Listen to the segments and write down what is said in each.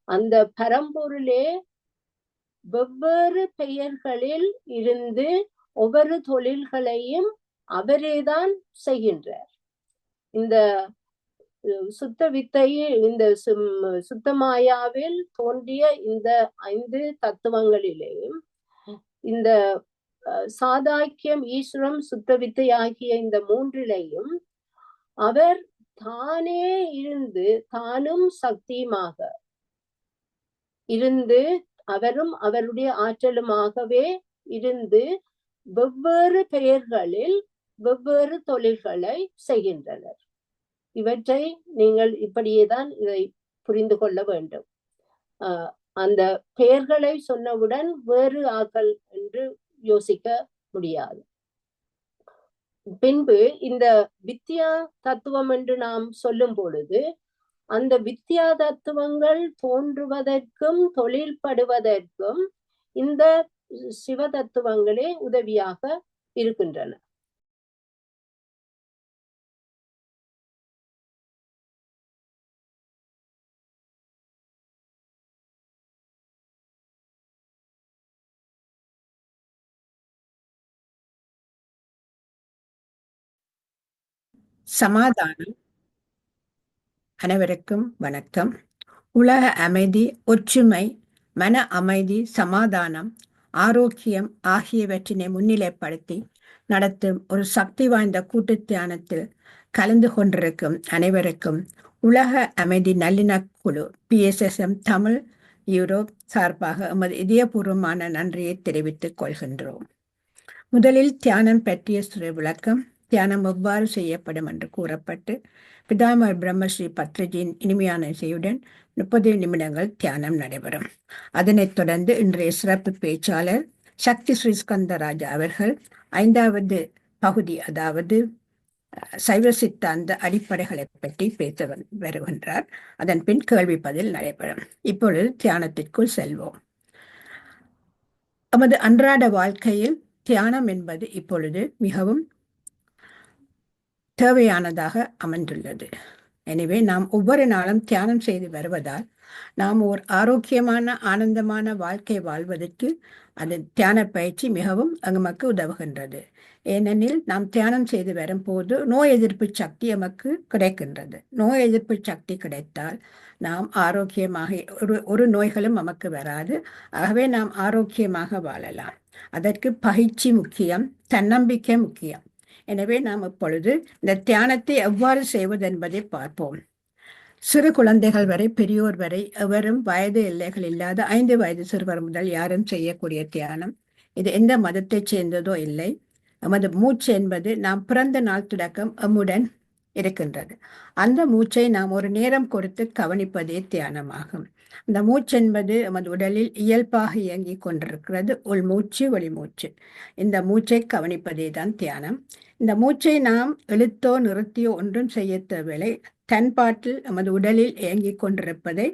அந்த பரம்பொருளே வெவ்வேறு பெயர்களில் இருந்து ஒவ்வொரு தொழில்களையும் அவரேதான் செய்கின்றார். இந்த சுத்த வித்தையில், இந்த சுத்தமாயாவில் தோன்றிய இந்த 5 தத்துவங்களிலேயும் இந்த சாதாக்கியம், ஈஸ்வரம், சுத்த வித்தை ஆகிய இந்த 3லையும் அவர் தானே இருந்து, தானும் சக்தியுமாக இருந்து, அவரும் அவருடைய ஆற்றலுமாகவே இருந்து வெவ்வேறு பெயர்களில் வெவ்வேறு தொழில்களை செய்கின்றனர். இவற்றை நீங்கள் இப்படியேதான் இதை புரிந்து கொள்ள வேண்டும். அந்த பெயர்களை சொன்னவுடன் வேறு ஆக்கள் என்று யோசிக்க முடியாது. பின்பு இந்த வித்யா தத்துவம் என்று நாம் சொல்லும் பொழுது அந்த வித்யா தத்துவங்கள் தோன்றுவதற்கும் தொழில்படுவதற்கும் இந்த சிவ தத்துவங்களே உதவியாக இருக்கின்றன. சமாதானம். அனைவருக்கும் வணக்கம். உலக அமைதி, ஒற்றுமை, மன அமைதி, சமாதானம், ஆரோக்கியம் ஆகியவற்றினை முன்னிலைப்படுத்தி நடத்தும் ஒரு சக்தி வாய்ந்த கூட்டு தியானத்தில் கலந்து கொண்டிருக்கும் அனைவருக்கும் உலக அமைதி நல்லிணக்க குழு PSSM தமிழ் யூரோப் சார்பாக எமது இதயபூர்வமான நன்றியை தெரிவித்துக் கொள்கின்றோம். முதலில் தியானம் பற்றிய சிறு விளக்கம். தியானம் எவ்வாறு செய்யப்படும் என்று கூறப்பட்டு பிதாமர் பிரம்மஸ்ரீ பத்ரிஜியின் இனிமையான இசையுடன் 30 நிமிடங்கள் தியானம் நடைபெறும். அதனைத் தொடர்ந்து இன்றைய சிறப்பு பேச்சாளர் சக்தி ஸ்ரீ ஸ்கந்தராஜா அவர்கள் 5வது பகுதி, அதாவது சைவ சித்தாந்த அடிப்படைகளை பற்றி பேச வருகின்றார். அதன் பின் கேள்வி பதில் நடைபெறும். இப்பொழுது தியானத்திற்குள் செல்வோம். நமது அன்றாட வாழ்க்கையில் தியானம் என்பது இப்பொழுது மிகவும் தேவையானதாக அமைந்துள்ளது. எனவே நாம் ஒவ்வொரு நாளும் தியானம் செய்து வருவதால் நாம் ஒரு ஆரோக்கியமான ஆனந்தமான வாழ்க்கை வாழ்வதற்கு அது தியான பயிற்சி மிகவும் நமக்கு உதவுகின்றது. ஏனெனில் நாம் தியானம் செய்து வரும்போது நோய் எதிர்ப்பு சக்தி நமக்கு கிடைக்கின்றது. நோய் எதிர்ப்பு சக்தி கிடைத்தால் நாம் ஆரோக்கியமாக ஒரு நோய்களும் நமக்கு வராது. ஆகவே நாம் ஆரோக்கியமாக வாழலாம். அதற்கு பயிற்சி முக்கியம், தன்னம்பிக்கை முக்கியம். எனவே நாம் இப்பொழுது இந்த தியானத்தை எவ்வாறு செய்வது என்பதை பார்ப்போம். சிறு குழந்தைகள் வரை பெரியோர் வரை எவரும் வயது எல்லைகள் இல்லாத 5 வயது சிறுவர் முதல் யாரும் செய்யக்கூடிய தியானம். இது எந்த மதத்தை சேர்ந்ததோ இல்லை. நமது மூச்சு என்பது நாம் பிறந்த நாள் தொடக்கம் எம்முடன் இருக்கின்றது. அந்த மூச்சை நாம் ஒரு நேரம் கொடுத்து கவனிப்பதே தியானமாகும். இந்த மூச்சு என்பது நமது உடலில் இயல்பாக இயங்கிக் கொண்டிருக்கிறது. உள்மூச்சு, வெளிமூச்சு. இந்த மூச்சை கவனிப்பதே தான் தியானம். இந்த மூச்சை நாம் இழுத்தோ நிறுத்தியோ ஒன்றும் செய்ய தேவையில்லை. தன்பாட்டில் நமது உடலில் இயங்கிக் கொண்டிருப்பதை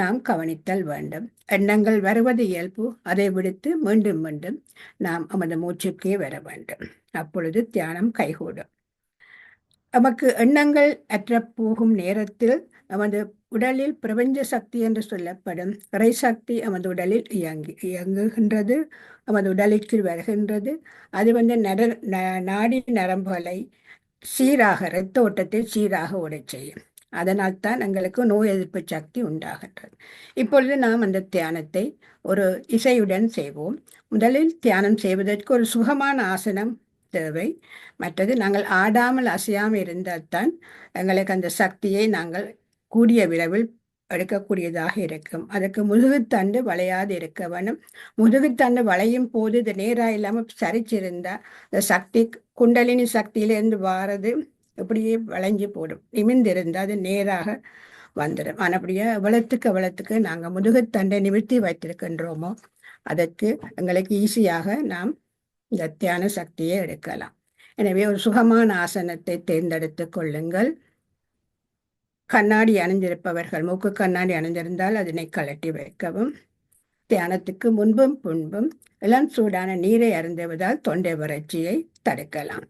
நாம் கவனித்தல் வேண்டும். எண்ணங்கள் வருவது இயல்பு. அதை விடுத்து மீண்டும் மீண்டும் நாம் நமது மூச்சுக்கே வர வேண்டும். அப்பொழுது தியானம் கைகூடும். நமக்கு எண்ணங்கள் அற்ற போகும் நேரத்தில் நமது உடலில் பிரபஞ்ச சக்தி என்று சொல்லப்படும் இறை சக்தி நமது உடலில் இயங்குகின்றது. நமது உடலுக்கு வருகின்றது. அது நாடி நரம்புகளை சீராக, இரத்த ஓட்டத்தை சீராக ஓடச் செய்யும். அதனால் தான் எங்களுக்கு நோய் எதிர்ப்பு சக்தி உண்டாகின்றது. இப்பொழுது நாம் அந்த தியானத்தை ஒரு இசையுடன் செய்வோம். முதலில் தியானம் செய்வதற்கு ஒரு சுகமான ஆசனம் தேவை. மற்றது நாங்கள் ஆடாமல் அசையாமல் இருந்தால்தான் எங்களுக்கு அந்த சக்தியை நாங்கள் கூடிய விரைவில் எடுக்கக்கூடியதாக இருக்கும். அதுக்கு முதுகுத்தண்டு வளையாது இருக்க வேணும். முதுகுத்தண்டு வளையும் போது இது நேராக இல்லாமல் சரிச்சிருந்தா இந்த சக்தி, குண்டலினி சக்தியிலேருந்து வாரது இப்படியே வளைஞ்சு போடும். நிமிர்ந்திருந்தால் அது நேராக வந்துடும். ஆனப்படியே எவ்வளத்துக்கு நாங்கள் முதுகுத்தண்டை நிமிர்த்தி வைத்திருக்கின்றோமோ அதற்கு எங்களுக்கு ஈஸியாக நாம் இந்த தியான சக்தியை எடுக்கலாம். எனவே ஒரு சுகமான ஆசனத்தை தேர்ந்தெடுத்து கொள்ளுங்கள். கண்ணாடி அணிந்திருப்பவர்கள் மூக்கு கண்ணாடி அணிந்திருந்தால் அதனை கழட்டி வைக்கவும். தியானத்துக்கு முன்பும் பின்பும் இளம் சூடான நீரை அருந்துவதால் தொண்டை வறட்சியை தடுக்கலாம்.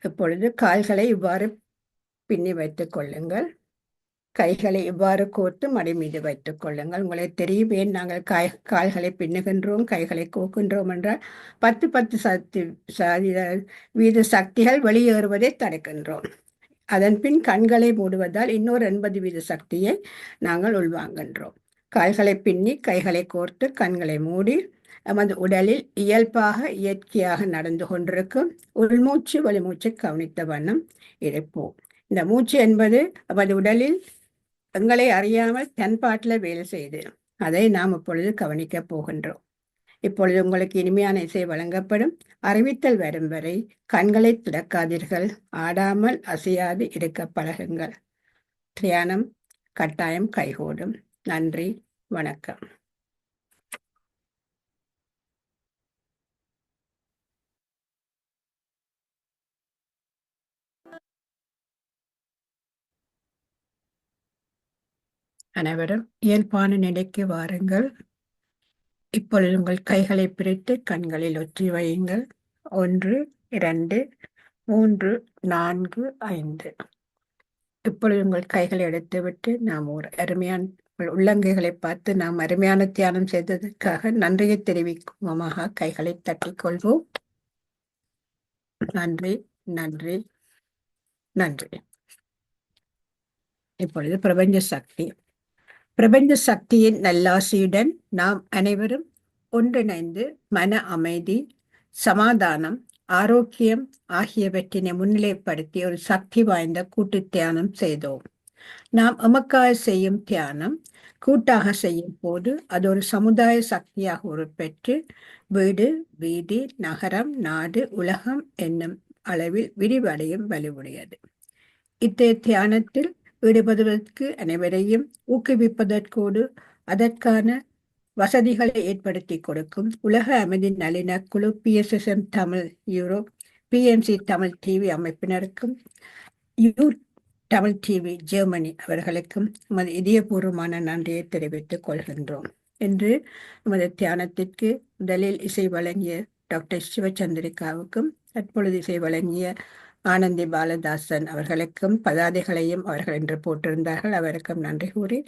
இப்பொழுது கால்களை இவ்வாறு பின்னி வைத்துக் கொள்ளுங்கள். கைகளை இவ்வாறு கோர்த்து மடி மீது வைத்துக் கொள்ளுங்கள். உங்களுக்கு தெரியும், ஏன் நாங்கள் கால்களை பின்னுகின்றோம், கைகளை கோக்கின்றோம் என்றால் 10 வீத சக்திகள் வெளியேறுவதை தடுக்கின்றோம். அதன் பின் கண்களை மூடுவதால் இன்னொரு 80 வீத சக்தியை நாங்கள் உள்வாங்குகின்றோம். கால்களை பின்னி கைகளை கோர்த்து கண்களை மூடி நமது உடலில் இயல்பாக இயற்கையாக நடந்து கொண்டிருக்கும் உள்மூச்சு வெளிமூச்சு கவனித்த வண்ணம் இருப்போம். இந்த மூச்சு என்பது நமது உடலில் எங்களை அறியாமல் தன்பாட்டில் வேலை செய்து அதை நாம் இப்பொழுது கவனிக்கப் போகின்றோம். இப்பொழுது உங்களுக்கு இனிமையான இசை வழங்கப்படும். அறிவித்தல் வரும் வரை கண்களை திறக்காதீர்கள், ஆடாமல் அசையாது இருக்க பழகுங்கள். தியானம் கட்டாயம் கைகூடும். நன்றி, வணக்கம். அனைவரும் இயல்பான நிலைக்கு வாருங்கள். இப்பொழுது உங்கள் கைகளை பிரித்து கண்களில் ஒற்றி வையுங்கள். 1, 2, 3, 4, 5. இப்பொழுது உங்கள் கைகளை எடுத்துவிட்டு நாம் ஒரு அருமையான உள்ளங்கைகளை பார்த்து நாம் அருமையான தியானம் செய்ததற்காக நன்றியை தெரிவிக்குமாக கைகளை தட்டிக் கொள்வோம். நன்றி, நன்றி, நன்றி. இப்பொழுது பிரபஞ்ச சக்தியின் நல்லாசியுடன் நாம் அனைவரும் ஒன்றிணைந்து மன அமைதி, சமாதானம், ஆரோக்கியம் ஆகியவற்றினை முன்னிலைப்படுத்தி ஒரு சக்தி வாய்ந்த கூட்டு தியானம் செய்தோம். நாம் எமக்காக செய்யும் தியானம் கூட்டாக செய்யும் போது அது ஒரு சமுதாய சக்தியாக உருப்பெற்று வீடு, வீதி, நகரம், நாடு, உலகம் என்னும் அளவில் விரிவடையும் வலுவுடையது. இத்தகைய தியானத்தில் ஈடுபடுவதற்கு அனைவரையும் ஊக்குவிப்பதற்கோடு அதற்கான வசதிகளை ஏற்படுத்தி கொடுக்கும் உலக அமைதி நல்லிணக்குழு PSSM Tamil Europe, PMC Tamil TV அமைப்பினருக்கும், தமிழ் டிவி ஜெர்மனி அவர்களுக்கும் நமது இதயபூர்வமான நன்றியை தெரிவித்துக் கொள்கின்றோம். இன்று நமது தியானத்திற்கு முதலில் இசை வழங்கிய டாக்டர் சிவச்சந்திரிகாவுக்கும் தற்பொழுது இசை வழங்கிய ஆனந்தி பாலதாசன் அவர்களுக்கும் பதாதைகளையும் அவர்கள் என்று போட்டிருந்தார்கள், அவருக்கும் நன்றி கூறி,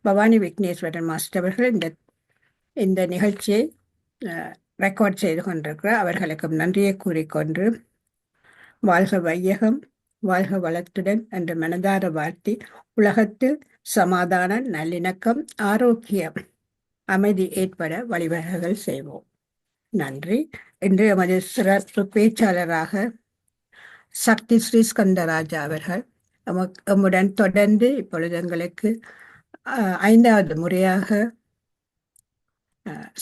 பவானி விக்னேஸ்வரன் மாஸ்டர் அவர்கள் இந்த நிகழ்ச்சியை ரெக்கார்ட் செய்து கொண்டிருக்கிறார், அவர்களுக்கும் நன்றியை கூறிக்கொண்டு வாழ்க வையகம், வாழ்க வளத்துடன் என்று மனதார வாழ்த்தி உலகத்தில் சமாதான, நல்லிணக்கம், ஆரோக்கியம், அமைதி ஏற்பட வழிவகைகள் செய்வோம். நன்றி. இன்று எமது சிறப்பு பேச்சாளராக சக்தி ஸ்ரீஸ்கந்தராஜா அவர்கள் எம்முடன் தொடர்ந்து இப்பொழுது எங்களுக்கு 5வது முறையாக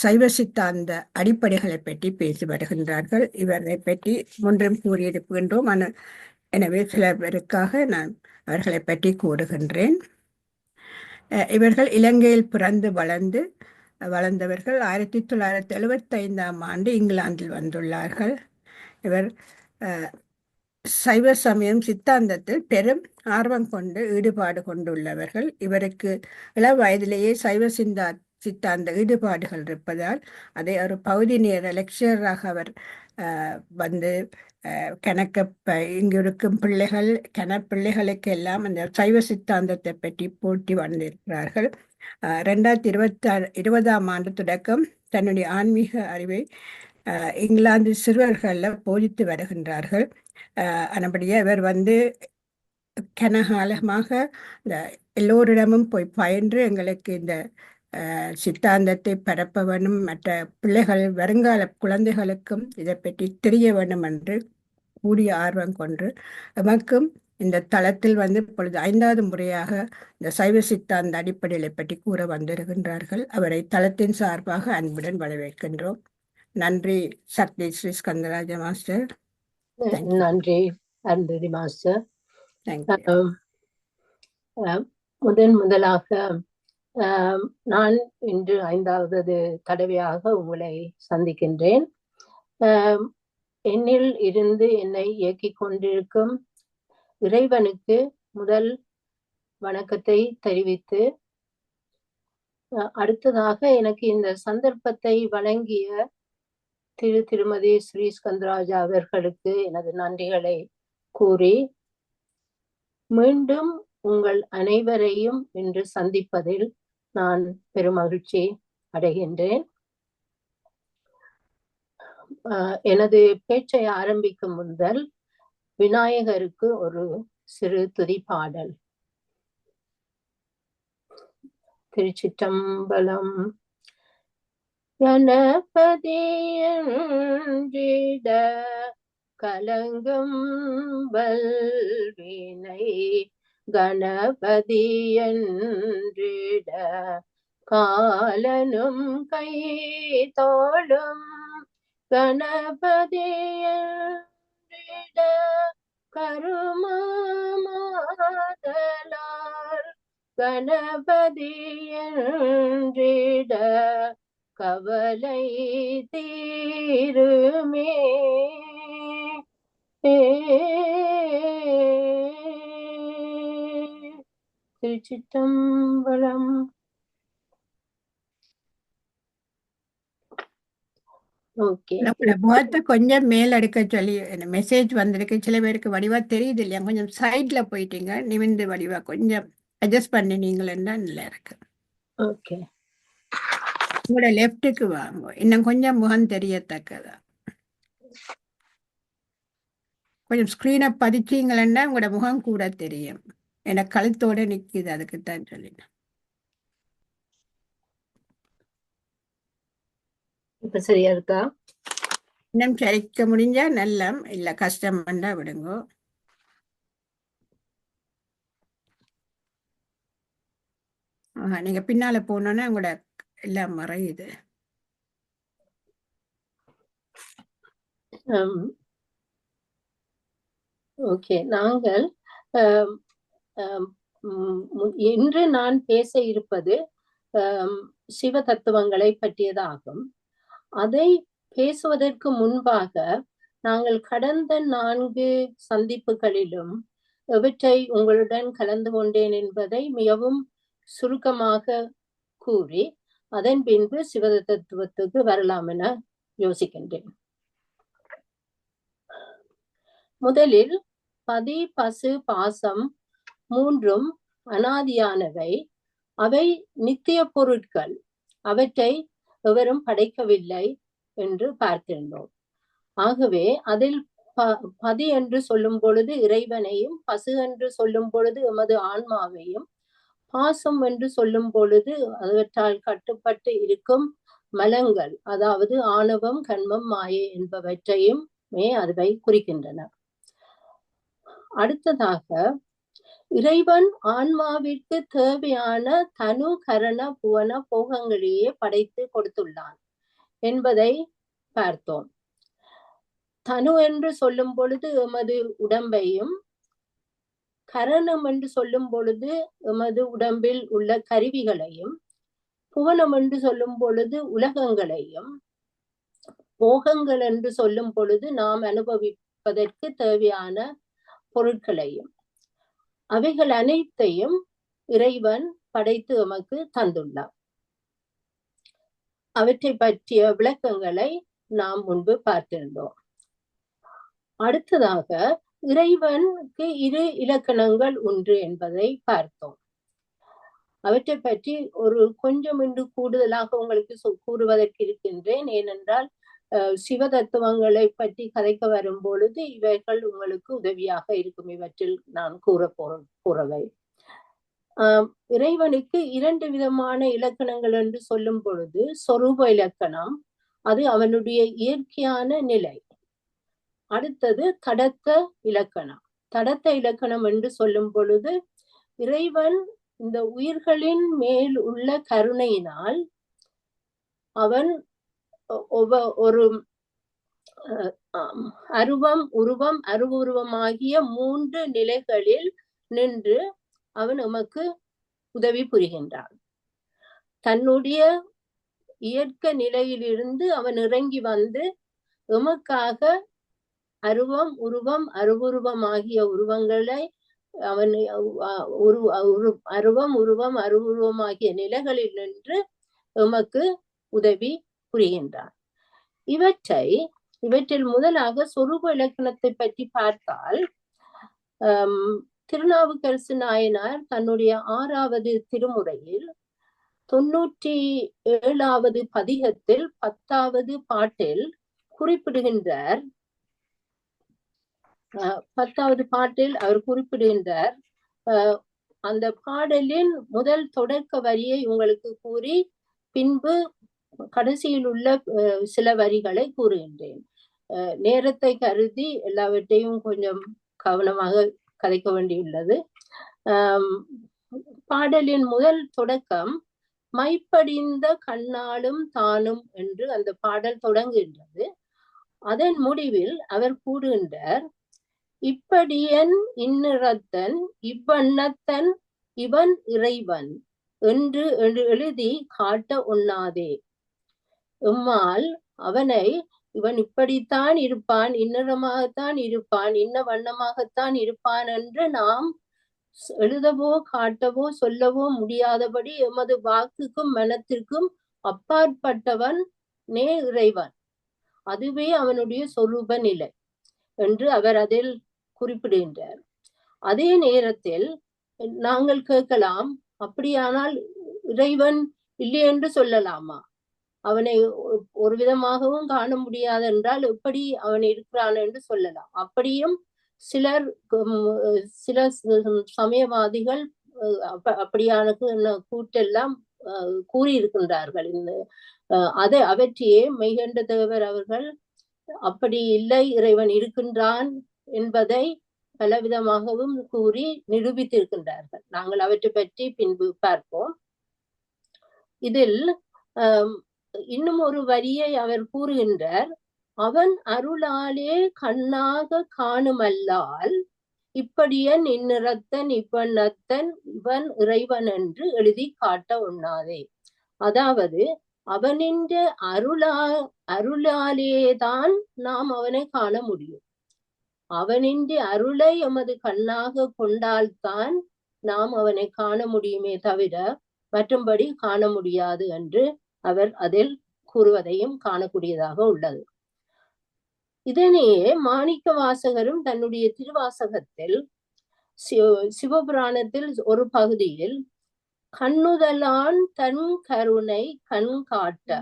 சைவ சித்தாந்த அடிப்படைகளை பற்றி பேசி வருகின்றார்கள். இவரை பற்றி முன்றும் கூறியிருக்கின்றோம். எனவே சில பேருக்காக நான் அவர்களை பற்றி கூறுகின்றேன். இவர்கள் இலங்கையில் பிறந்து வளர்ந்தவர்கள். 1975ஆம் ஆண்டு இங்கிலாந்தில் வந்துள்ளார்கள். இவர் சைவ சமயம் சித்தாந்தத்தில் பெரும் ஆர்வம் கொண்டு ஈடுபாடு கொண்டுள்ளவர்கள். இவருக்கு இள வயதிலேயே சைவ சித்தாந்த ஈடுபாடுகள் இருப்பதால் அதை ஒரு பகுதி நேர லெக்சராக அவர் வந்து இங்கு இருக்கும் பிள்ளைகளுக்கெல்லாம் அந்த சைவ சித்தாந்தத்தை பற்றி போட்டி வந்திருக்கிறார்கள். 2020ஆம் ஆண்டு தொடக்கம் தன்னுடைய ஆன்மீக அறிவை இங்கிலாந்து சிறுவர்களில் போதித்து வருகின்றார்கள். அதுபடியாக இவர் கனகாலமாக இந்த எல்லோரிடமும் போய் பயின்று எங்களுக்கு இந்த சித்தாந்தத்தை பரப்ப வேண்டும், மற்ற வருங்கால குழந்தைகளுக்கும் இதை பற்றி தெரிய வேண்டும் என்று கூடிய ஆர்வம் கொண்டு எமக்கும் இந்த தளத்தில் இப்பொழுது 5வது முறையாக இந்த சைவ சித்தாந்த அடிப்படைகளை பற்றி கூற வந்திருக்கின்றார்கள். அவரை தளத்தின் சார்பாக அன்புடன் வரவேற்கின்றோம். நன்றி சக்தி ஸ்ரீஸ்கந்தராஜா மாஸ்டர். நன்றி அருந்ததி மாஸ்டர். முதலாக நான் இன்று 5வது தடவையாக உங்களை சந்திக்கின்றேன். என்னில் இருந்து என்னை இயக்கிக் கொண்டிருக்கும் இறைவனுக்கு முதல் வணக்கத்தை தெரிவித்து, அடுத்ததாக எனக்கு இந்த சந்தர்ப்பத்தை வழங்கிய திருமதி ஸ்ரீஸ்கந்தராஜா அவர்களுக்கு எனது நன்றிகளை கூறி, மீண்டும் உங்கள் அனைவரையும் இன்று சந்திப்பதில் நான் பெருமகிழ்ச்சி அடைகின்றேன். எனது பேச்சை ஆரம்பிக்கும் முதல் விநாயகருக்கு ஒரு சிறு துதிப்பாடல். திருச்சிற்றம்பலம். கணபதியன்றிட கலங்கும் வல்வினை, கணபதியன்றிட காலனும் கை தோளும், கணபதியன்றிட கருமாமாதலால், கணபதியன்றிட கவலை தீருமே. திருச்சிற்றம்பலம். நம்மளோட முகத்தை கொஞ்சம் மேல் எடுக்க சொல்லி மெசேஜ் வந்திருக்கு. சில பேருக்கு வடிவா தெரியுது இல்லையா, கொஞ்சம் சைட்ல போயிட்டீங்க, நிமிந்து வடிவா கொஞ்சம் அட்ஜஸ்ட் பண்ணினீங்களா நல்லா இருக்கு. ஓகே, உங்களோட லெஃப்ட்டுக்கு வாங்க, இன்னும் கொஞ்சம் முகம் தெரியத்தக்கதா. கொஞ்சம் ஸ்க்ரீனை பதிச்சீங்களா உங்களோட முகம் கூட தெரியும். எனக்கு கழுத்தோட நிக்குது, அதுக்குத்தான் சொல்லினேன். இப்ப சரியா இருக்கா? இன்னும் சரிக்க முடிஞ்சா நல்ல, இல்ல கஷ்டம் பண்ணா விடுங்க. நீங்க பின்னால போனோன்னா உங்களோட எல்லாம் மறையுது. ஓகே, நாங்கள் இன்று நான் பேச இருப்பது சிவ தத்துவங்களை பற்றியதாகும். அதை பேசுவதற்கு முன்பாக நாங்கள் கடந்த 4 சந்திப்புகளிலும் எவற்றை உங்களுடன் கலந்து கொண்டேன் என்பதை மிகவும் சுருக்கமாக கூறி அதன் பின்பு சிவ தத்துவத்துக்கு வரலாம் என யோசிக்கின்றேன். முதலில் பதி, பசு, பாசம் மூன்றும் அனாதியானவை. அவை நித்திய பொருட்கள். அவற்றை எவரும் படைக்கவில்லை என்று பார்க்கின்றோம். ஆகவே அதில் பதி என்று சொல்லும் பொழுது இறைவனையும், பசு என்று சொல்லும் பொழுது எமது ஆன்மாவையும், பாசம் என்று சொல்லும் பொழுது அவற்றால் கட்டுப்பட்டு இருக்கும் மலங்கள், அதாவது ஆணவம், கண்மம், மாயை என்பவற்றையும் அதுவை குறிக்கின்றன. அடுத்ததாக இறைவன் ஆன்மாவிற்கு தேவையான தனு, கரண, புவன போகங்களையே படைத்து கொடுத்துள்ளான் என்பதை பார்த்தோம். தனு என்று சொல்லும் பொழுது எமது உடம்பையும், கரணம் என்று சொல்லும் பொழுது எமது உடம்பில் உள்ள கருவிகளையும், புவனம் என்று சொல்லும் பொழுது உலகங்களையும், போகங்கள் என்று சொல்லும் பொழுது நாம் அனுபவிப்பதற்கு தேவையான பொருட்களையும், அவைகள் அனைத்தையும் இறைவன் படைத்து எமக்கு தந்துள்ளார். அவற்றை பற்றிய விளக்கங்களை நாம் முன்பு பார்த்திருந்தோம். அடுத்ததாக இறைவனுக்கு 2 இலக்கணங்கள் உண்டு என்பதை பார்த்தோம். அவற்றை பற்றி ஒரு கொஞ்சம் இன்று கூடுதலாக உங்களுக்கு கூறுவதற்கு இருக்கின்றேன். ஏனென்றால் சிவ தத்துவங்களை பற்றி கதைக்க வரும் பொழுது இவைகள் உங்களுக்கு உதவியாக இருக்கும். இவற்றில் நான் கூறவை இறைவனுக்கு 2 விதமான இலக்கணங்கள் என்று சொல்லும் பொழுது, சொரூப இலக்கணம், அது அவனுடைய இயற்கையான நிலை. அடுத்தது தடத்த இலக்கணம். தடத்த இலக்கணம் என்று சொல்லும் பொழுது இறைவன் இந்த உயிர்களின் மேல் உள்ள கருணையினால் அவன் ஒரு அருவம், உருவம், அருவுருவமாகிய 3 நிலைகளில் நின்று அவன் எமக்கு உதவி புரிகின்றான். தன்னுடைய இயற்கை நிலையிலிருந்து அவன் இறங்கி வந்து எமக்காக அருவம், உருவம், அருவுருவமாகிய உருவங்களை அவன் அருவம், உருவம், அருவுருவமாகிய நிலைகளில் நின்று எமக்கு உதவி புரிகின்றான். இவற்றில் முதலாக சொரூப இலக்கணத்தை பற்றி பார்த்தால், திருநாவுக்கரசு நாயனார் தன்னுடைய 6வது திருமுறையில் 97வது பதிகத்தில் 10வது பாட்டில் குறிப்பிடுகின்றார். 10வது பாட்டில் அவர் குறிப்பிடுகின்றார். அந்த பாடலின் முதல் தொடக்க வரியை உங்களுக்கு கூறி பின்பு கடைசியில் உள்ள சில வரிகளை கூறுகின்றேன். நேரத்தை கருதி எல்லாவற்றையும் கொஞ்சம் கவனமாக கதைக்க வேண்டியுள்ளது. பாடலின் முதல் தொடக்கம் மைப்படிந்த கண்ணாலும் தானும் என்று அந்த பாடல் தொடங்குகின்றது. அதன் முடிவில் அவர் கூறுகின்றார், இப்படியன் இந்நிறத்தன் இவ்வண்ணத்தன் இவன் இறைவன் என்று எழுதி காட்ட ஒண்ணாதே. எம்மால் அவனை இவன் இப்படித்தான் இருப்பான், இந்நிறமாகத்தான் இருப்பான், இன்ன வண்ணமாகத்தான் இருப்பான் என்று நாம் எழுதவோ காட்டவோ சொல்லவோ முடியாதபடி எமது வாக்குக்கும் மனத்திற்கும் அப்பாற்பட்டவன் நே இறைவன். அதுவே அவனுடைய சொரூப நிலை என்று அவர் அதில் குறிப்பிடுகின்றார். அதே நேரத்தில் நாங்கள் கேட்கலாம், அப்படியானால் இறைவன் இல்லை என்று சொல்லலாமா? அவனை ஒரு விதமாகவும் காண முடியாது என்றால் எப்படி அவன் இருக்கிறான் என்று சொல்லலாம். அப்படியும் சில சமயவாதிகள் அப்படியான கூற்றெல்லாம் கூறியிருக்கின்றார்கள். அவற்றையே மெய்கண்ட தேவர் அவர்கள் அப்படி இல்லை, இறைவன் இருக்கின்றான் என்பதை பலவிதமாகவும் கூறி நிரூபித்திருக்கின்றார்கள். நாங்கள் அவற்றை பற்றி பின்பு பார்ப்போம். இதில் இன்னும் ஒரு வரியை அவர் கூறுகின்றார், அவன் அருளாலே கண்ணாக காணுமல்லால் இப்படியன் இந்நிறத்தன் இவ்வண்ணத்தன் இவன் இறைவன் என்று எழுதி காட்ட ஒண்ணாதே. அதாவது அவனின் அருளாலேதான் நாம் அவனை காண முடியும். அவனின் அருளை எமது கண்ணாக கொண்டால்தான் நாம் அவனை காண முடியுமே தவிர மற்றும்படி காண முடியாது என்று அவர் அதில் கூறுவதையும் காணக்கூடியதாக உள்ளது. இதனையே மாணிக்க வாசகரும் தன்னுடைய திருவாசகத்தில் சிவபுராணத்தில் ஒரு பகுதியில் கண்ணுதலான் தன் கருணை கண் காட்ட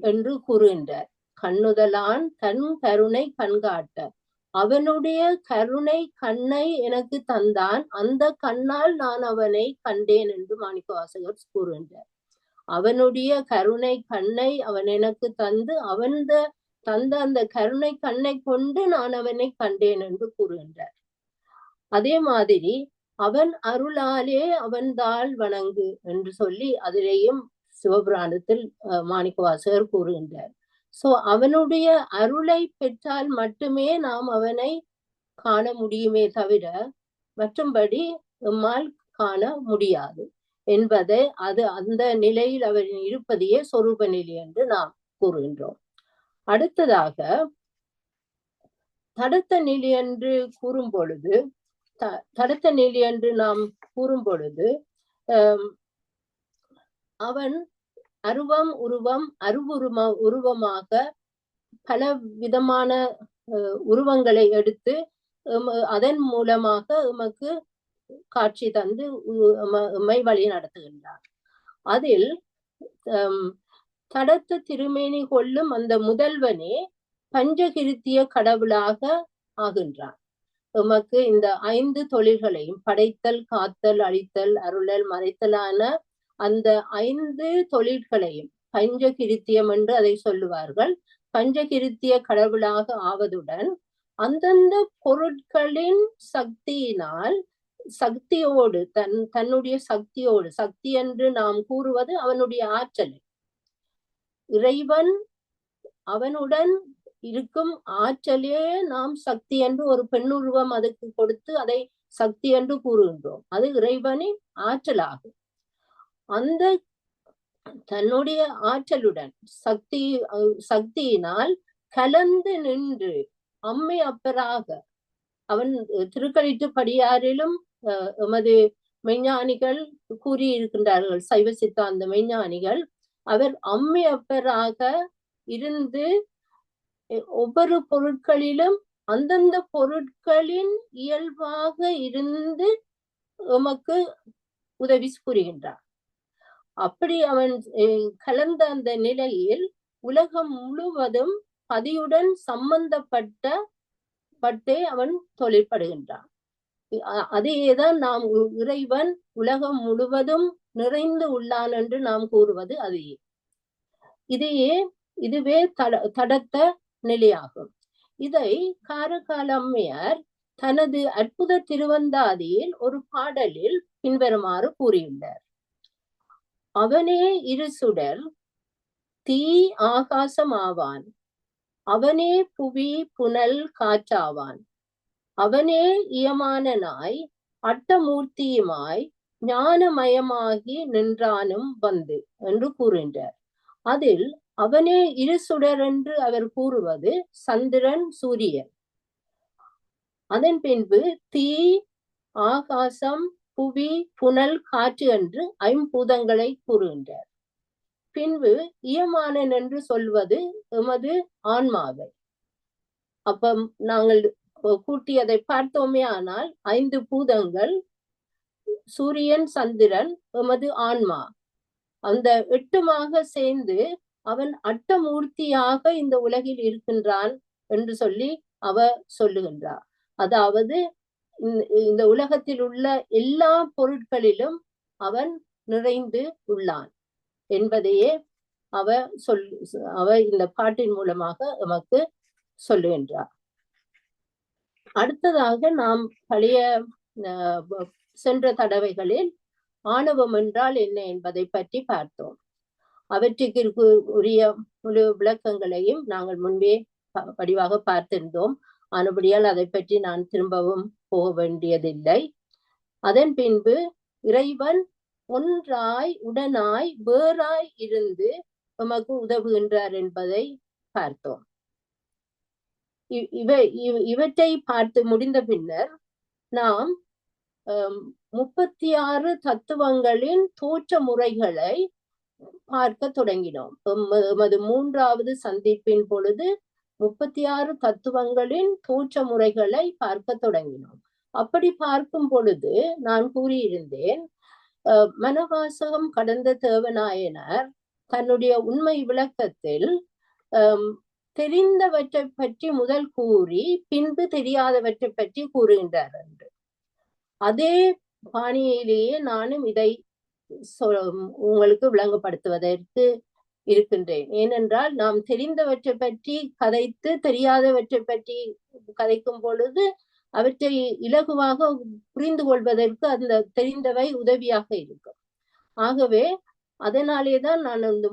என்று கூறுகின்றார். கண்ணுதலான் தன் கருணை கண் காட்ட, அவனுடைய கருணை கண்ணை எனக்கு தந்தான், அந்த கண்ணால் நான் அவனை கண்டேன் என்று மாணிக்க வாசகர் கூறுகின்றார். அவனுடைய கருணை கண்ணை அவன் எனக்கு தந்து தந்த அந்த கருணை கண்ணை கொண்டு நான் அவனை கண்டேன் என்று கூறுகின்றார். அதே மாதிரி அவன் அருளாலே அவன் தாள் வணங்கு என்று சொல்லி அதிலேயும் சிவபுராணத்தில் மாணிக்க வாசகர் கூறுகின்றார். சோ அவனுடைய அருளை பெற்றால் மட்டுமே நாம் அவனை காண முடியுமே தவிர மற்றும்படி நம்மால் காண முடியாது என்பதை அந்த நிலையில் அவரின் இருப்பதையே சொரூப நிலை என்று நாம் கூறுகின்றோம். அடுத்ததாக தடத்த நிலை என்று கூறும் பொழுது அவன் உருவமாக பல விதமான உருவங்களை எடுத்து அதன் மூலமாக எமக்கு காட்சி தந்து எம்மை வழி நடத்துகின்றார். அதில் தடத்த திருமேனி கொள்ளும் அந்த முதல்வனே பஞ்சகிருத்திய கடவுளாக ஆகின்றான். எமக்கு இந்த 5 தொழில்களையும் படைத்தல், காத்தல், அழித்தல், அருளல், மறைத்தலான அந்த 5 தொழில்களையும் பஞ்சகிருத்தியம் என்று அதை சொல்லுவார்கள். பஞ்சகிருத்திய கடவுளாக ஆவதுடன் அந்தந்த பொருட்களின் சக்தியோடு தன்னுடைய சக்தியோடு, சக்தி என்று நாம் கூறுவது அவனுடைய ஆற்றலை, இறைவன் அவனுடன் இருக்கும் ஆற்றலே நாம் சக்தி என்று ஒரு பெண்ணுருவம் அதுக்கு கொடுத்து அதை சக்தி என்று கூறுகின்றோம். அது இறைவனின் ஆற்றலாகும். அந்த தன்னுடைய ஆற்றலுடன் சக்தியினால் கலந்து நின்று அம்மை அப்பராக அவன் திருக்கழித்துப்படியாரிலும் எமது மெய்ஞானிகள் கூறியிருக்கின்றார்கள். சைவ சித்தாந்த மெய்ஞானிகள் அவர் அம்மை அப்பராக இருந்து ஒவ்வொரு பொருட்களிலும் அந்தந்த பொருட்களின் இயல்பாக இருந்து எமக்கு உதவி புரிகின்றான். அப்படி அவன் கலந்த அந்த நிலையில் உலகம் முழுவதும் பதியுடன் சம்பந்தப்பட்டே அவன் தொழிற்படுகின்றான். அதையேதான் நாம் இறைவன் உலகம் முழுவதும் நிறைந்து உள்ளான் என்று நாம் கூறுவது அதையே. இதுவே தடத்த நிலையாகும். இதை காரைக்கால் அம்மையார் தனது அற்புத திருவந்தாதியில் ஒரு பாடலில் பின்வருமாறு கூறியுள்ளார். அவனே இரு சுடர் தீ ஆகாசம் ஆவான், அவனே புவி புனல் காற்றாவான், அவனே இயமானனாய் அட்டமூர்த்தியுமாய் ஞானமயமாகி நின்றானும் வந்து என்று கூறுகின்றார். அதில் அவனே இரு சுடர் என்று அவர் கூறுவது சந்திரன் சூரியன். அதன் பின்பு தீ ஆகாசம் புவி புனல் காற்று என்று ஐம்பூதங்களை கூறுகின்றார். பின்பு இயமானன் என்று சொல்வது எமது ஆன்மாவை. அப்ப நாங்கள் கூட்டியதை பார்த்தோமே ஆனால் 5 பூதங்கள், சூரியன் சந்திரன் எமது ஆன்மா, அந்த 8மாக சேர்ந்து அவன் அட்டமூர்த்தியாக இந்த உலகில் இருக்கின்றான் என்று சொல்லி அவர் சொல்லுகின்றார். அதாவது இந்த உலகத்தில் உள்ள எல்லா பொருட்களிலும் அவன் நிறைந்து உள்ளான் என்பதையே அவர் இந்த பாட்டின் மூலமாக நமக்கு சொல்லுகின்றார். அடுத்ததாக நாம் பழைய சென்ற தடவைகளில் ஆணவம் என்றால் என்ன என்பதை பற்றி பார்த்தோம். அவற்றுக்கு உரிய முழு விளக்கங்களையும் நாங்கள் முன்பே வடிவாக பார்த்திருந்தோம். ஆனபடியால் அதை பற்றி நான் திரும்பவும் போக வேண்டியதில்லை. அதன் பின்பு இறைவன் ஒன்றாய் உடனாய் வேறாய் இருந்து நமக்கு உதவுகின்றார் என்பதை பார்த்தோம். இவற்றை பார்த்து முடிந்த பின்னர் நாம் 36 தத்துவங்களின் தோற்ற முறைகளை பார்க்க தொடங்கினோம். எமது 3வது சந்திப்பின் பொழுது 36 தத்துவங்களின் தோற்ற முறைகளை பார்க்க தொடங்கினோம். அப்படி பார்க்கும் பொழுது நான் கூறியிருந்தேன், மனவாசகம் கடந்த தேவநாயனார் தன்னுடைய உண்மை விளக்கத்தில் தெரிந்தவற்றை பற்றி முதல் கூறி பின்பு தெரியாதவற்றை பற்றி கூறுகின்றார் என்று. அதே பாணியிலேயே நானும் இதை உங்களுக்கு விளங்கப்படுத்துவதற்கு இருக்கின்றேன். ஏனென்றால் நாம் தெரிந்தவற்றை பற்றி கதைத்து தெரியாதவற்றை பற்றி கதைக்கும் பொழுது அவற்றை இலகுவாக புரிந்து கொள்வதற்கு அந்த தெரிந்தவை உதவியாக இருக்கும். ஆகவே அதனாலேதான் நான் இந்த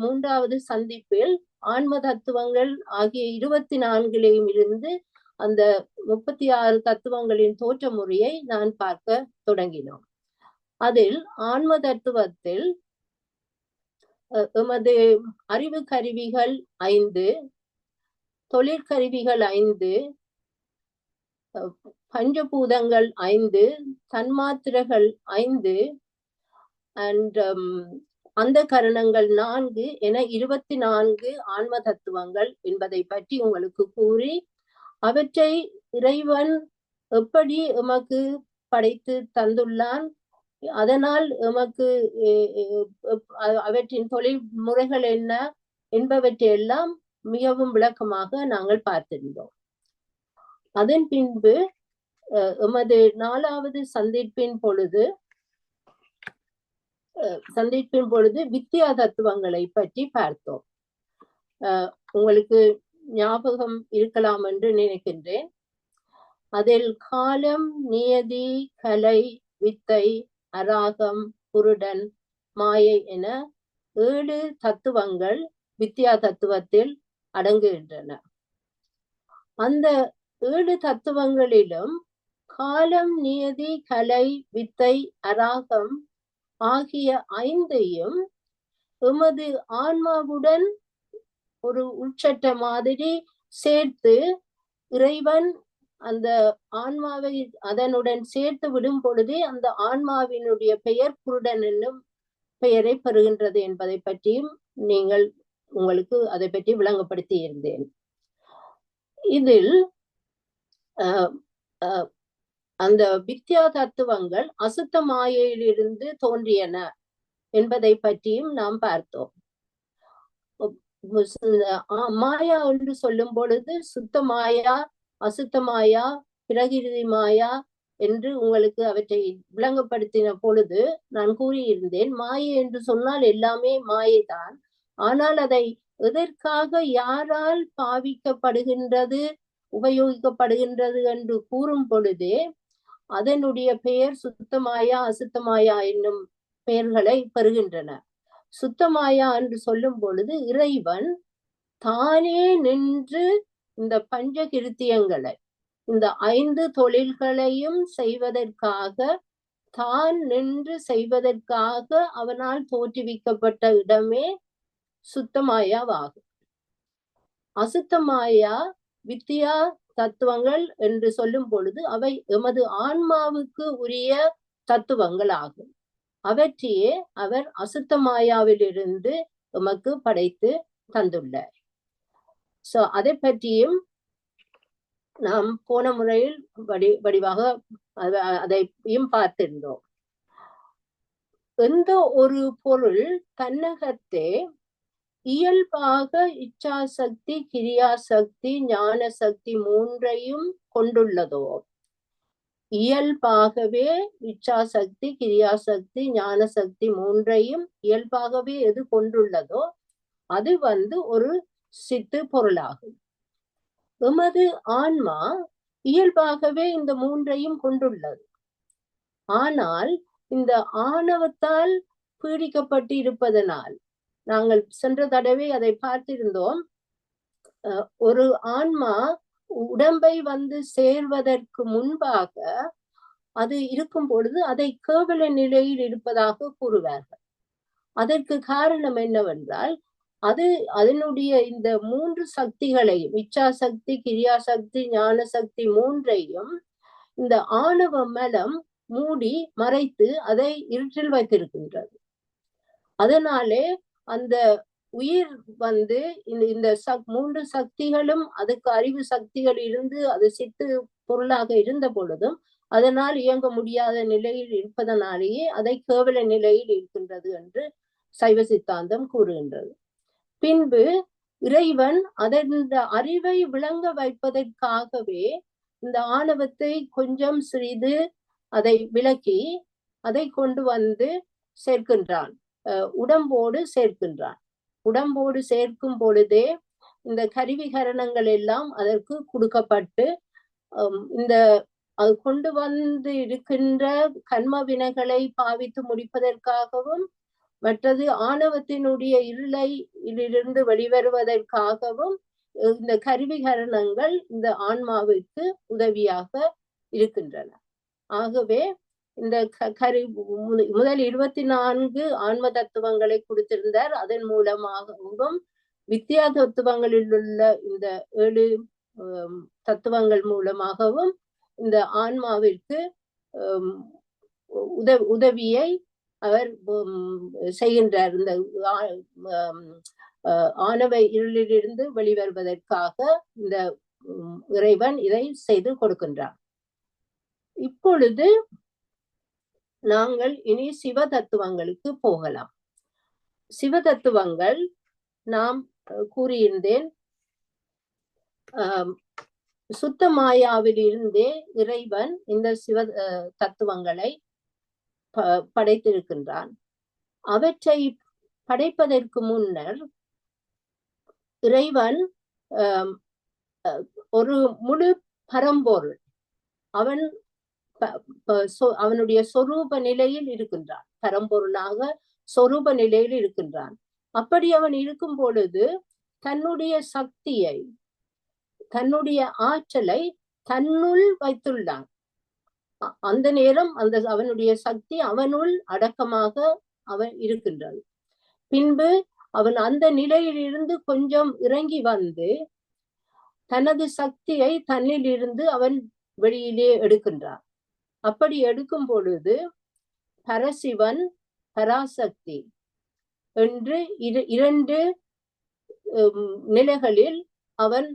3வது சந்திப்பில் ஆன்ம தத்துவங்கள் ஆகிய 24 இருந்து அந்த 36 தத்துவங்களின் தோற்ற முறையை நான் பார்க்க தொடங்கினோம். அதில் ஆன்ம தத்துவத்தில் எமது அறிவு கருவிகள் 5, தொழிற்கருவிகள் 5, பஞ்சபூதங்கள் 5, தன்மாத்திரைகள் 5 அண்ட் அந்த கரணங்கள் 4 என 24 ஆன்ம தத்துவங்கள் என்பதை பற்றி உங்களுக்கு கூறி, அவற்றை இறைவன் எப்படி எமக்கு படைத்து தந்துள்ளான், அதனால் எமக்கு அவற்றின் தொழில் முறைகள் என்ன என்பவற்றையெல்லாம் மிகவும் விளக்கமாக நாங்கள் பார்த்திருந்தோம். அதன் பின்பு எமது 4வது சந்திப்பின் பொழுது வித்யா தத்துவங்களை பற்றி பார்த்தோம். உங்களுக்கு ஞாபகம் இருக்கலாம் என்று நினைக்கின்றேன். அதில் காலம், நியதி, கலை, வித்தை, அராகம், புருடன், மாயை என 7 தத்துவங்கள் வித்யா தத்துவத்தில் அடங்குகின்றன. அந்த 7 தத்துவங்களிலும் காலம், நியதி, கலை, வித்தை, அராகம் ஆகிய 5ஐயும் எமது ஆன்மாவுடன் ஒரு உட்சட்ட மாதிரி சேர்த்து இறைவன் அந்த ஆன்மாவை அதனுடன் சேர்த்து விடும் பொழுதே அந்த ஆன்மாவினுடைய பெயர் புருடன் என்னும் பெயரை பெறுகின்றது என்பதை பற்றியும் உங்களுக்கு அதை பற்றி விளங்கப்படுத்தி இருந்தேன். இதில் அஹ் அஹ் அந்த வித்யா தத்துவங்கள் அசுத்த மாயையிலிருந்து தோன்றியன என்பதை பற்றியும் நாம் பார்த்தோம். மாயா என்று சொல்லும் பொழுது சுத்த மாயா, அசுத்த மாயா, பிரகிருதி மாயா என்று உங்களுக்கு அவற்றை விளங்கப்படுத்தின பொழுது நான் கூறியிருந்தேன், மாயை என்று சொன்னால் எல்லாமே மாயைதான். ஆனால் அதை எதற்காக யாரால் பாவிக்கப்படுகின்றது, உபயோகிக்கப்படுகின்றது என்று கூறும் பொழுதே அதனுடைய பெயர் சுத்தமாயா அசுத்தமாயா என்னும் பெயர்களை பெறுகின்றன. சுத்தமாயா என்று சொல்லும் பொழுது இறைவன் தானே நின்று இந்த பஞ்ச கிருத்தியங்களை, இந்த 5 தொழில்களையும் செய்வதற்காக, தான் நின்று செய்வதற்காக அவனால் தோற்றுவிக்கப்பட்ட இடமே சுத்தமாயாவாகும். அசுத்தமாயா வித்யா தத்துவங்கள் என்று சொல்லும் பொழுது அவை எமது ஆன்மாவுக்கு உரிய தத்துவங்கள் ஆகும். அவற்றையே அவர் அசுத்தமாயாவிலிருந்து எமக்கு படைத்து தந்துள்ளார். சோ அதை பற்றியும் நாம் போன முறையில் வடிவாக அதையும் பார்த்திருந்தோம். எந்த ஒரு பொருள் தன்னகத்தே இயல்பாக இச்சாசக்தி, கிரியாசக்தி, ஞான சக்தி 3ஐயும் கொண்டுள்ளதோ, இயல்பாகவே இச்சாசக்தி, கிரியாசக்தி, ஞான சக்தி 3ஐயும் இயல்பாகவே எது கொண்டுள்ளதோ அது ஒரு சித்து பொருளாகும். எமது ஆன்மா இயல்பாகவே இந்த 3ஐயும் கொண்டுள்ளது. ஆனால் இந்த ஆணவத்தால் பீடிக்கப்பட்டு இருப்பதனால், நாங்கள் சென்ற தடவை அதை பார்த்திருந்தோம், ஒரு ஆன்மா உடம்பை சேர்வதற்கு முன்பாக அது இருக்கும் பொழுது அதை கேவல நிலையில் இருப்பதாக கூறுவார்கள். அதற்கு காரணம் என்னவென்றால், அதனுடைய இந்த 3 சக்திகளையும், இச்சாசக்தி, கிரியாசக்தி, ஞான சக்தி 3ஐயும் இந்த ஆணவ மலம் மூடி மறைத்து அதை இருட்டில் வைத்திருக்கின்றது. அதனாலே அந்த உயிர் இந்த 3 சக்திகளும் அதுக்கு அறிவு சக்திகள் இருந்து அது சித்து பொருளாக இருந்த பொழுதும் அதனால் இயங்க முடியாத நிலையில் இருப்பதனாலேயே அதை கேவல நிலையில் இருக்கின்றது என்று சைவ சித்தாந்தம் கூறுகின்றது. பின்பு இறைவன் அதன் அறிவை விளங்க வைப்பதற்காகவே இந்த ஆணவத்தை கொஞ்சம் சிறிது அதை விலக்கி அதை கொண்டு சேர்க்கின்றான், உடம்போடு சேர்க்கின்றான். உடம்போடு சேர்க்கும் பொழுதே இந்த கருவிகரணங்கள் எல்லாம் அதற்கு கொடுக்கப்பட்டு இந்த அது கொண்டு இருக்கின்ற கர்ம வினைகளை பாவித்து முடிப்பதற்காகவும், மற்றது ஆணவத்தினுடைய இருளிலிருந்து வெளிவருவதற்காகவும் இந்த கருவிகரணங்கள் இந்த ஆன்மாவிற்கு உதவியாக இருக்கின்றன. ஆகவே இந்த முதல் 24 ஆன்ம தத்துவங்களை கொடுத்திருந்தார். அதன் மூலமாகவும் வித்யா தத்துவங்களில் உள்ள இந்த 7 தத்துவங்கள் மூலமாகவும் இந்த ஆன்மாவிற்கு உதவியை அவர் செய்கின்றார். இந்த ஆணவ இருளிலிருந்து வெளிவருவதற்காக இந்த இறைவன் இதை செய்து கொடுக்கின்றார். இப்பொழுது நாங்கள் இனி சிவ தத்துவங்களுக்கு போகலாம். சிவ தத்துவங்கள் நாம் கூறியிருந்தேன், சுத்த மாயாவில் இருந்தே இறைவன் இந்த சிவ தத்துவங்களை படைத்திருக்கின்றான். அவற்றை படைப்பதற்கு முன்னர் இறைவன் ஒரு முழு பரம்பொருள், அவனுடைய சொரூப நிலையில் இருக்கின்றான், பரம்பொருளாக சொரூப நிலையில் இருக்கின்றான். அப்படி அவன் இருக்கும் பொழுது தன்னுடைய சக்தியை, தன்னுடைய ஆற்றலை தன்னுள் வைத்துள்ளான். அந்த நேரம் அவனுடைய சக்தி அவனுள் அடக்கமாக அவன் இருக்கின்றான். பின்பு அவன் அந்த நிலையில் இருந்து கொஞ்சம் இறங்கி தனது சக்தியை தன்னில் இருந்து அவன் வெளியிலே எடுக்கின்றான். அப்படி எடுக்கும் பொழுது பரசிவன், பராசக்தி என்று 2 நிலைகளில் அவன்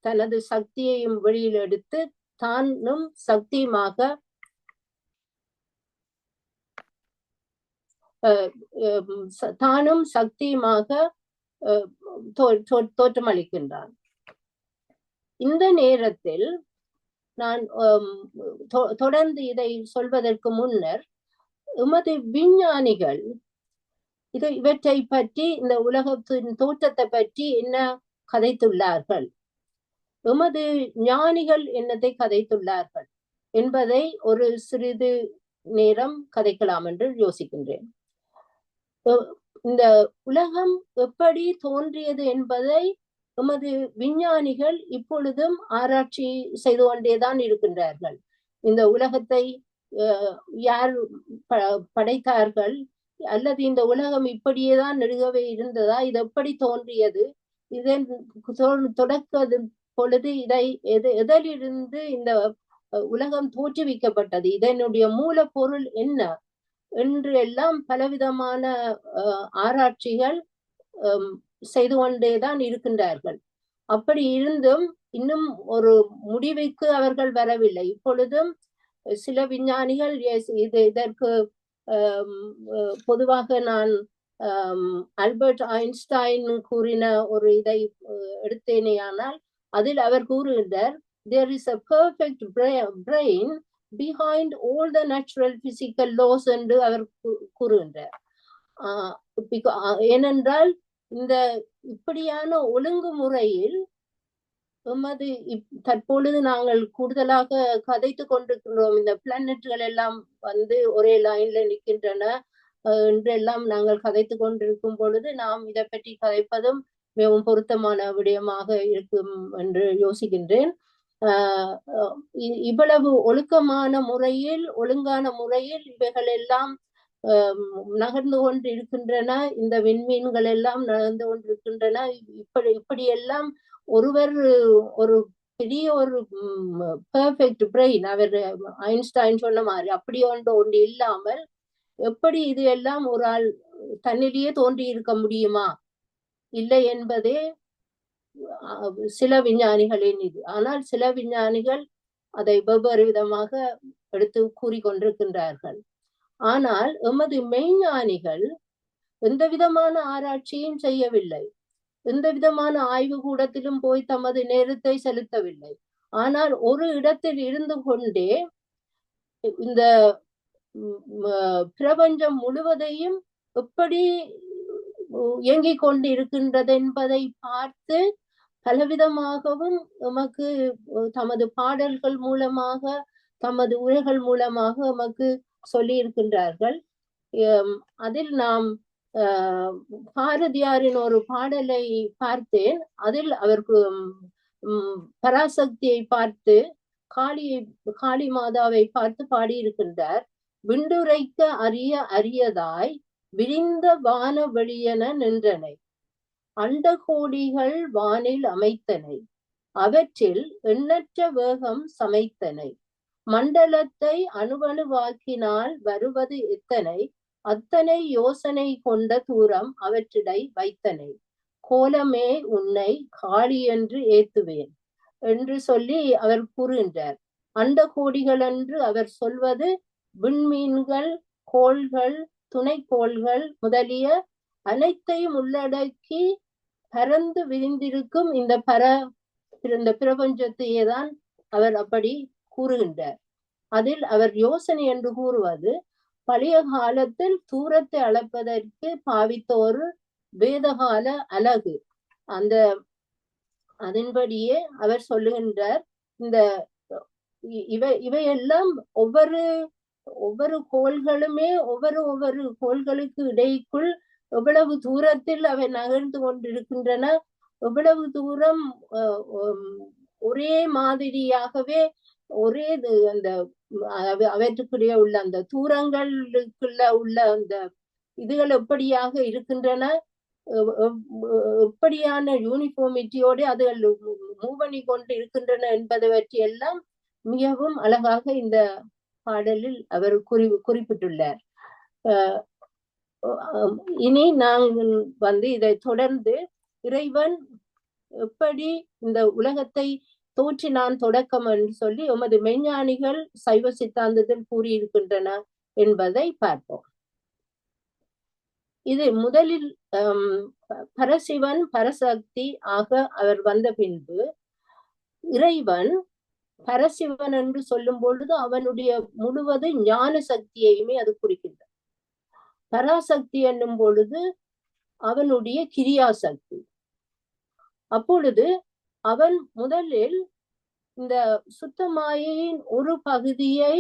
தனது சக்தியையும் வெளியில் எடுத்து தானும் சக்தியுமாக தானும் சக்தியுமாக தோற்றமளிக்கின்றான். இந்த நேரத்தில் நான் தொடர்ந்து இதை சொல்வதற்கு முன்னர் எமது விஞ்ஞானிகள் இவற்றை பற்றி, இந்த உலகத்தின் தோற்றத்தை பற்றி என்ன கதைத்துள்ளார்கள், எமது ஞானிகள் என்னதை கதைத்துள்ளார்கள் என்பதை ஒரு சிறிது நேரம் கதைக்கலாம் என்று யோசிக்கின்றேன். இந்த உலகம் எப்படி தோன்றியது என்பதை எமது விஞ்ஞானிகள் இப்பொழுதும் ஆராய்ச்சி செய்து கொண்டேதான் இருக்கின்றார்கள். இந்த உலகத்தை யார் படைத்தார்கள், அல்லது இந்த உலகம் இப்படியேதான் நெடுகவே இருந்ததா, இது எப்படி தோன்றியது, இதன் தொடக்க பொழுது இதை எதிலிருந்து இந்த உலகம் தோற்றுவிக்கப்பட்டது, இதனுடைய மூலப்பொருள் என்ன என்று எல்லாம் பலவிதமான ஆராய்ச்சிகள் செய்து கொண்டேதான் இருக்கின்றார்கள். அப்படி இருந்தும் இன்னும் ஒரு முடிவுக்கு அவர்கள் வரவில்லை. இப்பொழுதும் சில விஞ்ஞானிகள் இதற்கு பொதுவாக நான் ஆல்பர்ட் ஐன்ஸ்டைன் கூறின ஒரு இதை எடுத்தேனேயானால் அதில் அவர் கூறுகின்றார், there is a perfect brain behind all the natural physical laws என்று அவர் கூறுகின்றார். ஏனென்றால் இந்த இப்படியான ஒழுங்குமுறையில் எமது தற்பொழுது நாங்கள் கூடுதலாக கதைத்து கொண்டிருக்கின்றோம். இந்த பிளானெட்டுகள் எல்லாம் ஒரே லைன்ல நிற்கின்றன என்றெல்லாம் நாங்கள் கதைத்து கொண்டிருக்கும் பொழுது நாம் இதை பற்றி கதைப்பதும் மிகவும் பொருத்தமான விடயமாக இருக்கும் என்று யோசிக்கின்றேன். இவ்வளவு ஒழுக்கமான முறையில், ஒழுங்கான முறையில் இவைகள் எல்லாம் நகர்ந்து கொண்டு இருக்கின்றன. இந்த விண்மீன்கள் எல்லாம் நகர்ந்து கொண்டிருக்கின்றன. இப்படியெல்லாம் ஒருவர் ஒரு பெரிய ஒரு பெர்ஃபெக்ட் பிரெயின், அவர் ஐன்ஸ்டைன் சொன்ன மாதிரி அப்படி ஒன்று இல்லாமல் எப்படி இது எல்லாம் ஒரு ஆள் தன்னிலேயே தோன்றி இருக்க முடியுமா, இல்லை என்பதே சில விஞ்ஞானிகளின் இது. ஆனால் சில விஞ்ஞானிகள் அதை வெவ்வேறு விதமாக எடுத்து கூறிக்கொண்டிருக்கின்றார்கள். ஆனால் எமது மெய்ஞானிகள் எந்த விதமான ஆராய்ச்சியும் செய்யவில்லை, எந்த விதமான ஆய்வு கூடத்திலும் போய் தமது நேரத்தை செலுத்தவில்லை. ஆனால் ஒரு இடத்தில் இருந்து கொண்டே இந்த பிரபஞ்சம் முழுவதையும் எப்படி இயங்கிக் கொண்டு இருக்கின்றது என்பதை பார்த்து பலவிதமாகவும் எமக்கு தமது பாடல்கள் மூலமாக, தமது உரைகள் மூலமாக எமக்கு சொல்லி இருக்கின்றார்கள். அதில் நாம் பாரதியாரின் ஒரு பாடலை பார்த்தேன். அதில் அவருக்கு பராசக்தியை பார்த்து, காளி மாதாவை பார்த்து பாடியிருக்கின்றார். விண்டுரைக்க அரிய அரியதாய் விரிந்த வான வெளியென நின்றனை, அண்ட கோடிகள் வானில் அமைத்தனை, அவற்றில் எண்ணற்ற வேகம் சமைத்தனை, மண்டலத்தை அணுவணுவாக்கினால் வருவது எத்தனை, அத்தனை யோசனை கொண்ட தூரம் அவற்றிடை வைத்தனை, கோலமே உன்னை காளி என்று ஏத்துவேன் என்று சொல்லி அவர் கூறுகின்றார். அண்ட கோடிகள் என்று அவர் சொல்வது விண்மீன்கள், கோள்கள், துணைக்கோள்கள் முதலிய அனைத்தையும் உள்ளடக்கி பரந்து விரிந்திருக்கும் இந்த பிரபஞ்சத்தையே தான் அவர் அப்படி கூறுகின்றார். அதில் அவர் யோசனை என்று கூறுவது பழைய காலத்தில் தூரத்தை அளப்பதற்கு பாவித்த ஒரு வேதகால அலகு. அதன்படியே அவர் சொல்லுகின்றார், இந்த இவையெல்லாம் ஒவ்வொரு கோள்களுமே ஒவ்வொரு கோள்களுக்கு இடைக்குள் எவ்வளவு தூரத்தில் அவை நகர்ந்து கொண்டிருக்கின்றன, எவ்வளவு தூரம் ஒரே மாதிரியாகவே ஒரே அந்த அவற்றுக்குரிய உள்ள அந்த தூரங்களுக்குள்ள உள்ள அந்த இதுகள் எப்படியாக இருக்கின்றன, எப்படியான யூனிஃபார்மிட்டியோடு அதுகள் மூவ் பண்ணி கொண்டு இருக்கின்றன என்பதை பற்றி எல்லாம் மிகவும் அழகாக இந்த பாடலில் அவர் குறிப்பிட்டுள்ளார். இனி நாங்கள் இதை தொடர்ந்து இறைவன் எப்படி இந்த உலகத்தை தோற்றினான் தொடக்கம் என்று சொல்லி எமது மெஞ்ஞானிகள் சைவ சித்தாந்தத்தில் கூறியிருக்கின்றன என்பதை பார்ப்போம். இது முதலில் பரசிவன் பரசக்தி ஆக அவர் வந்த பின்பு இறைவன் பரசிவன் என்று சொல்லும் பொழுது அவனுடைய முழுவது ஞான சக்தியையுமே அது குறிக்கின்றது. பராசக்தி என்னும் பொழுது அவனுடைய கிரியாசக்தி. அப்பொழுது அவன் முதலில் இந்த சுத்தமாயின் ஒரு பகுதியை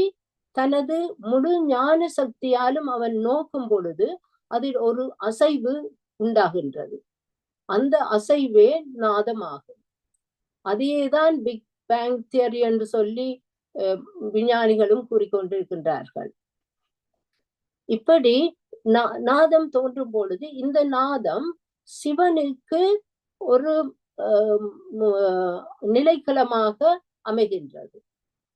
தனது முழு ஞான சக்தியாலும் அவன் நோக்கும் பொழுது அதில் ஒரு அசைவு உண்டாகின்றது. அந்த அசைவே நாதமாகும். அதையேதான் பிக் பேங் தியரி என்று சொல்லி விஞ்ஞானிகளும் கூறிக்கொண்டிருக்கின்றார்கள். இப்படி நாதம் தோன்றும் பொழுது இந்த நாதம் சிவனுக்கு ஒரு நிலைக்களமாக அமைகின்றது.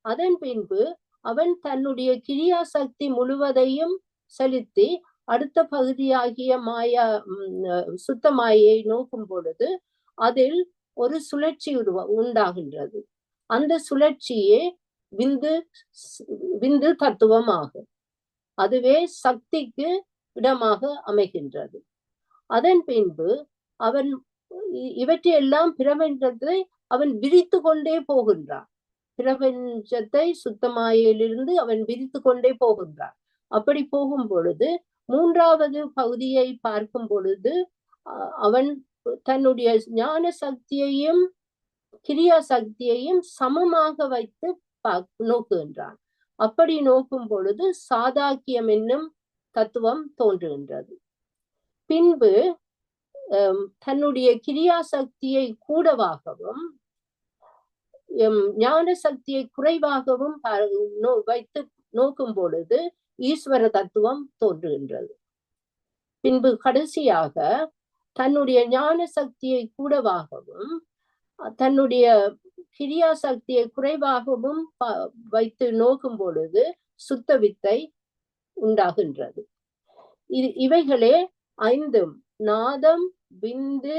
அதன் பின்பு அவன் தன்னுடைய கிரியாசக்தி முழுவதையும் செலுத்தி அடுத்த பகுதியாகிய மாயா சுத்த மாயை நோக்கும் பொழுது அதில் ஒரு சுழற்சி உண்டாகின்றது. அந்த சுழற்சியே விந்து தத்துவம் ஆகும். அதுவே சக்திக்கு இடமாக அமைகின்றது. அதன் பின்பு அவன் இவற்றையெல்லாம் பிரபஞ்சத்தை அவன் விரித்து கொண்டே போகின்றான். பிரபஞ்சத்தை சுத்தமாயிலிருந்து அவன் விரித்து கொண்டே போகின்றான். அப்படி போகும் பொழுது மூன்றாவது பகுதியை பார்க்கும் பொழுது அவன் தன்னுடைய ஞான சக்தியையும் கிரியா சக்தியையும் சமமாக வைத்து நோக்குகின்றான். அப்படி நோக்கும் பொழுது சாதாக்கியம் என்னும் தத்துவம் தோன்றுகின்றது. பின்பு தன்னுடைய கிரியா சக்தியை கூடவாகவும் ஞான சக்தியை குறைவாகவும் வைத்து நோக்கும் பொழுது ஈஸ்வர தத்துவம் தோன்றுகின்றது. பின்பு கடைசியாக தன்னுடைய ஞான சக்தியை கூடவாகவும் தன்னுடைய கிரியா சக்தியை குறைவாகவும் வைத்து நோக்கும் பொழுது சுத்த வித்தை உண்டாகின்றது. இவைகளே ஐந்தும் நாதம், விந்து,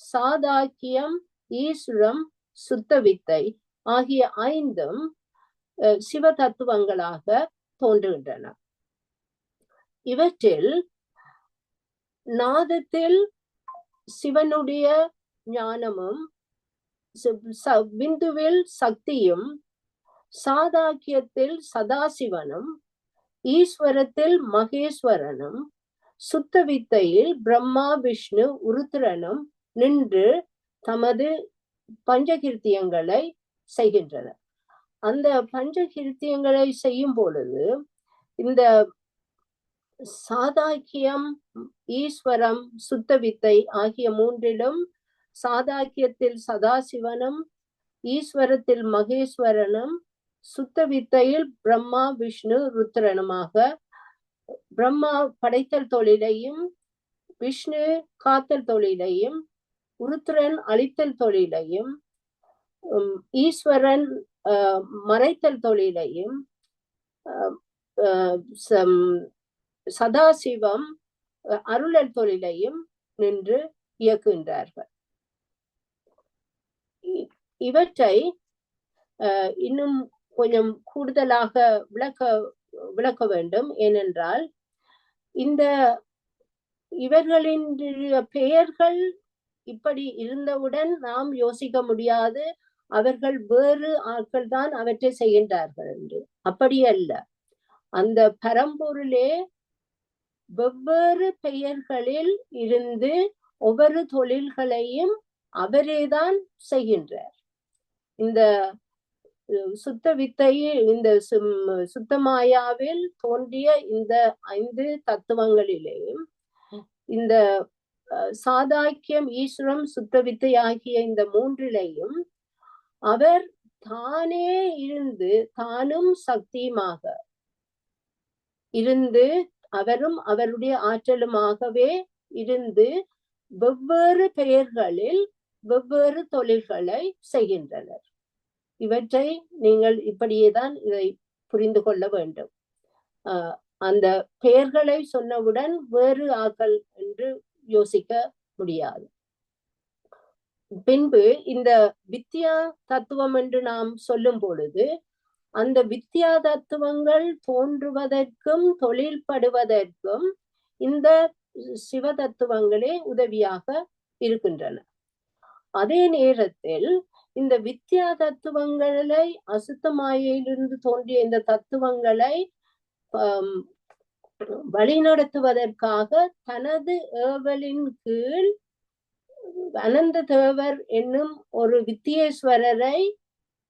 சாதாக்கியம், ஈஸ்வரம், சுத்த வித்தை ஆகிய ஐந்தும் சிவ தத்துவங்களாக தோன்றுகின்றன. இவற்றில் நாதத்தில் சிவனுடைய ஞானமும், விந்துவில் சக்தியும், சாதாக்கியத்தில் சதாசிவனும், ஈஸ்வரத்தில் மகேஸ்வரனும், சுத்த வித்தையில் பிரம்மா, விஷ்ணு, உருத்திரனும் நின்று தமது பஞ்சகிருத்தியங்களை செய்கின்றனர். அந்த பஞ்சகிருத்தியங்களை செய்யும் பொழுது இந்த சாதாக்கியம், ஈஸ்வரம், சுத்த வித்தை ஆகிய மூன்றிலும் சாதாக்கியத்தில் சதாசிவனும், ஈஸ்வரத்தில் மகேஸ்வரனும், சுத்த வித்தையில் பிரம்மா, விஷ்ணு, ருத்ரனுமாக பிரம்மா படைத்தல் தொழிலையும், விஷ்ணு காத்தல் தொழிலையும், உருத்திரன் அழித்தல் தொழிலையும், ஈஸ்வரன் மறைத்தல் தொழிலையும், சதாசிவம் அருளல் தொழிலையும் நின்று இயக்குகின்றார்கள். இவற்றை இன்னும் கொஞ்சம் கூடுதலாக விளக்க வேண்டும். ஏனென்றால் இந்த இவர்களின் பெயர்கள் இப்படி இருந்தவுடன் நாம் யோசிக்க முடியாது அவர்கள் வேறு ஆட்கள் தான் அவற்றை செய்கின்றார்கள் என்று. அப்படி அல்ல. அந்த பரம்பொருளே வெவ்வேறு பெயர்களில் இருந்து ஒவ்வொரு தொழில்களையும் அவரேதான் செய்கின்றார். இந்த சுத்த வித்தையில், இந்த சுத்தமாயாவில் தோன்றிய இந்த 5 தத்துவங்களிலேயும் இந்த சாதாக்கியம், ஈஸ்வரம், சுத்த வித்தை ஆகிய இந்த 3லையும் அவர் தானே இருந்து, தானும் சக்தியுமாக இருந்து, அவரும் அவருடைய ஆற்றலுமாகவே இருந்து வெவ்வேறு பெயர்களில் வெவ்வேறு தொழில்களை செய்கின்றனர். இவற்றை நீங்கள் இப்படியேதான் இதை புரிந்து கொள்ள வேண்டும். அந்த பெயர்களை சொன்னவுடன் வேறு ஆக்கள் என்று யோசிக்க முடியாது. பின்பு இந்த வித்யா தத்துவம் என்று நாம் சொல்லும் பொழுது அந்த வித்யா தத்துவங்கள் தோன்றுவதற்கும் தொழில்படுவதற்கும் இந்த சிவ தத்துவங்களே உதவியாக இருக்கின்றன. அதே நேரத்தில் இந்த வித்யா தத்துவங்களை அசுத்த மாயையிலிருந்து தோன்றிய இந்த தத்துவங்களை வழிநடத்துவதற்காக தனது ஏவலின் கீழ் அனந்த தேவர் என்னும் ஒரு வித்தியேஸ்வரரை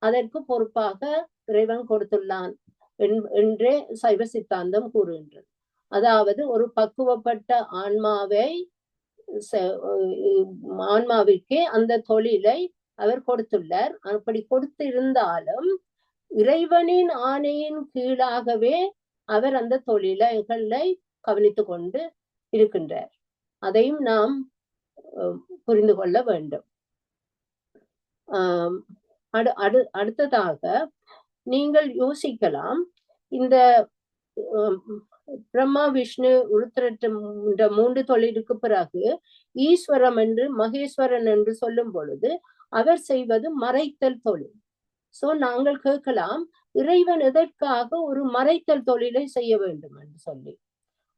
அதற்கு பொறுப்பாக இறைவன் கொடுத்துள்ளான் என்றே சைவ சித்தாந்தம் கூறுகின்றது. அதாவது ஒரு பக்குவப்பட்ட ஆன்மாவிற்கே அந்த தொழிலை அவர் கொடுத்துள்ளார். அப்படி கொடுத்திருந்தாலும் இறைவனின் ஆணையின் கீழாகவே அவர் அந்த தொழில்களை கவனித்துக் கொண்டு இருக்கின்றார். அதையும் நாம் புரிந்து கொள்ள வேண்டும். அடுத்ததாக நீங்கள் யோசிக்கலாம், இந்த பிரம்மா விஷ்ணு உருத்திரட்டு 3 தொழிலுக்கு பிறகு ஈஸ்வரம் என்று மகேஸ்வரன் என்று சொல்லும் பொழுது அவர் செய்வது மறைத்தல் தொழில். சோ நாங்கள் கேட்கலாம், இறைவன் எதற்காக ஒரு மறைத்தல் தொழிலை செய்ய வேண்டும் என்று சொல்லி.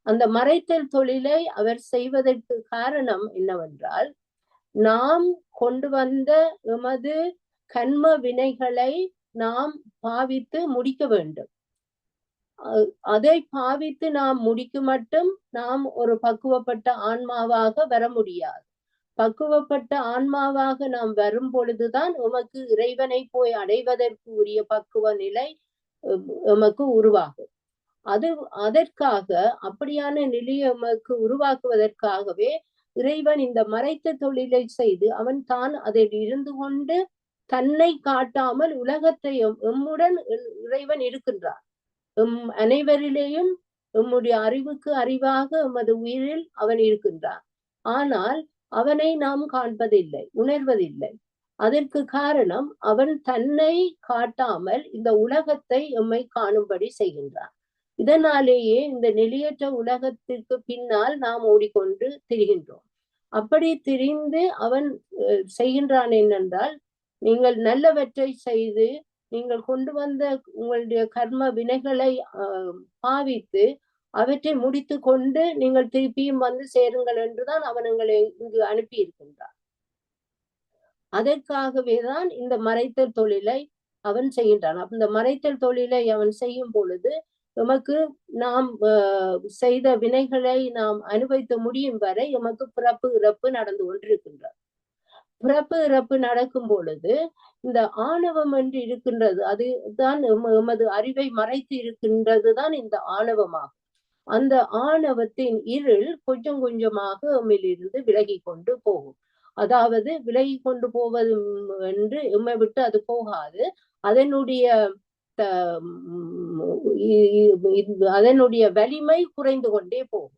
அந்த மறைத்தல் தொழிலை அவர் செய்வதற்கு காரணம் என்னவென்றால், நாம் கொண்டு வந்த எமது கர்ம வினைகளை நாம் பாவித்து முடிக்க வேண்டும். அதை பாவித்து நாம் முடிக்க மட்டும் நாம் ஒரு பக்குவப்பட்ட ஆன்மாவாக வர முடியாது. பக்குவப்பட்ட ஆன்மாவாக நாம் வரும் பொழுதுதான் உமக்கு இறைவனை போய் அடைவதற்கு உரிய பக்குவ நிலை எமக்கு உருவாகும். அதற்காக அப்படியான நிலையை எமக்கு உருவாக்குவதற்காகவே இறைவன் இந்த மறைத்த தொழிலை செய்து அவன் தான் அதில் இருந்து கொண்டு தன்னை காட்டாமல் உலகத்தை எம்முடன் இறைவன் இருக்கின்றான். அனைவரிலேயும் எம்முடைய அறிவுக்கு அறிவாக எமது உயிரில் அவன் இருக்கின்றான். ஆனால் அவனை நாம் காண்பதில்லை, உணர்வதில்லை. அதற்கு காரணம் அவன் தன்னை காட்டாமல் இந்த உலகத்தை எம்மை காணும்படி செய்கின்றான். இதனாலேயே இந்த நிலையற்ற உலகத்திற்கு பின்னால் நாம் ஓடிக்கொண்டு திரிகின்றோம். அப்படி திரிந்து அவன் செய்கின்றான் என்னென்றால், நீங்கள் நல்லவற்றை செய்து நீங்கள் கொண்டு வந்த உங்களுடைய கர்ம வினைகளை பாவித்து அவற்றை முடித்து கொண்டு நீங்கள் திருப்பியும் வந்து சேருங்கள் என்றுதான் அவன் எங்களை இங்கு அனுப்பி இருக்கின்றான். அதற்காகவேதான் இந்த மறைத்தல் தொழிலை அவன் செய்கின்றான். இந்த மறைத்தல் தொழிலை அவன் செய்யும் பொழுது எமக்கு நாம் செய்த வினைகளை நாம் அனுபவித்து முடியும் வரை எமக்கு பிறப்பு இறப்பு நடந்து கொண்டிருக்கின்றார். பிறப்பு இறப்பு நடக்கும் பொழுது இந்த ஆணவம் என்று இருக்கின்றது, அதுதான் எமது அறிவை மறைத்து இருக்கின்றது தான் இந்த ஆணவமாகும். அந்த ஆணவத்தின் இருள் கொஞ்சம் கொஞ்சமாக எம்மிலிருந்து விலகி கொண்டு போகும். அதாவது விலகி கொண்டு போவது என்று எம்மை விட்டு அது போகாது. அதனுடைய வலிமை குறைந்து கொண்டே போகும்.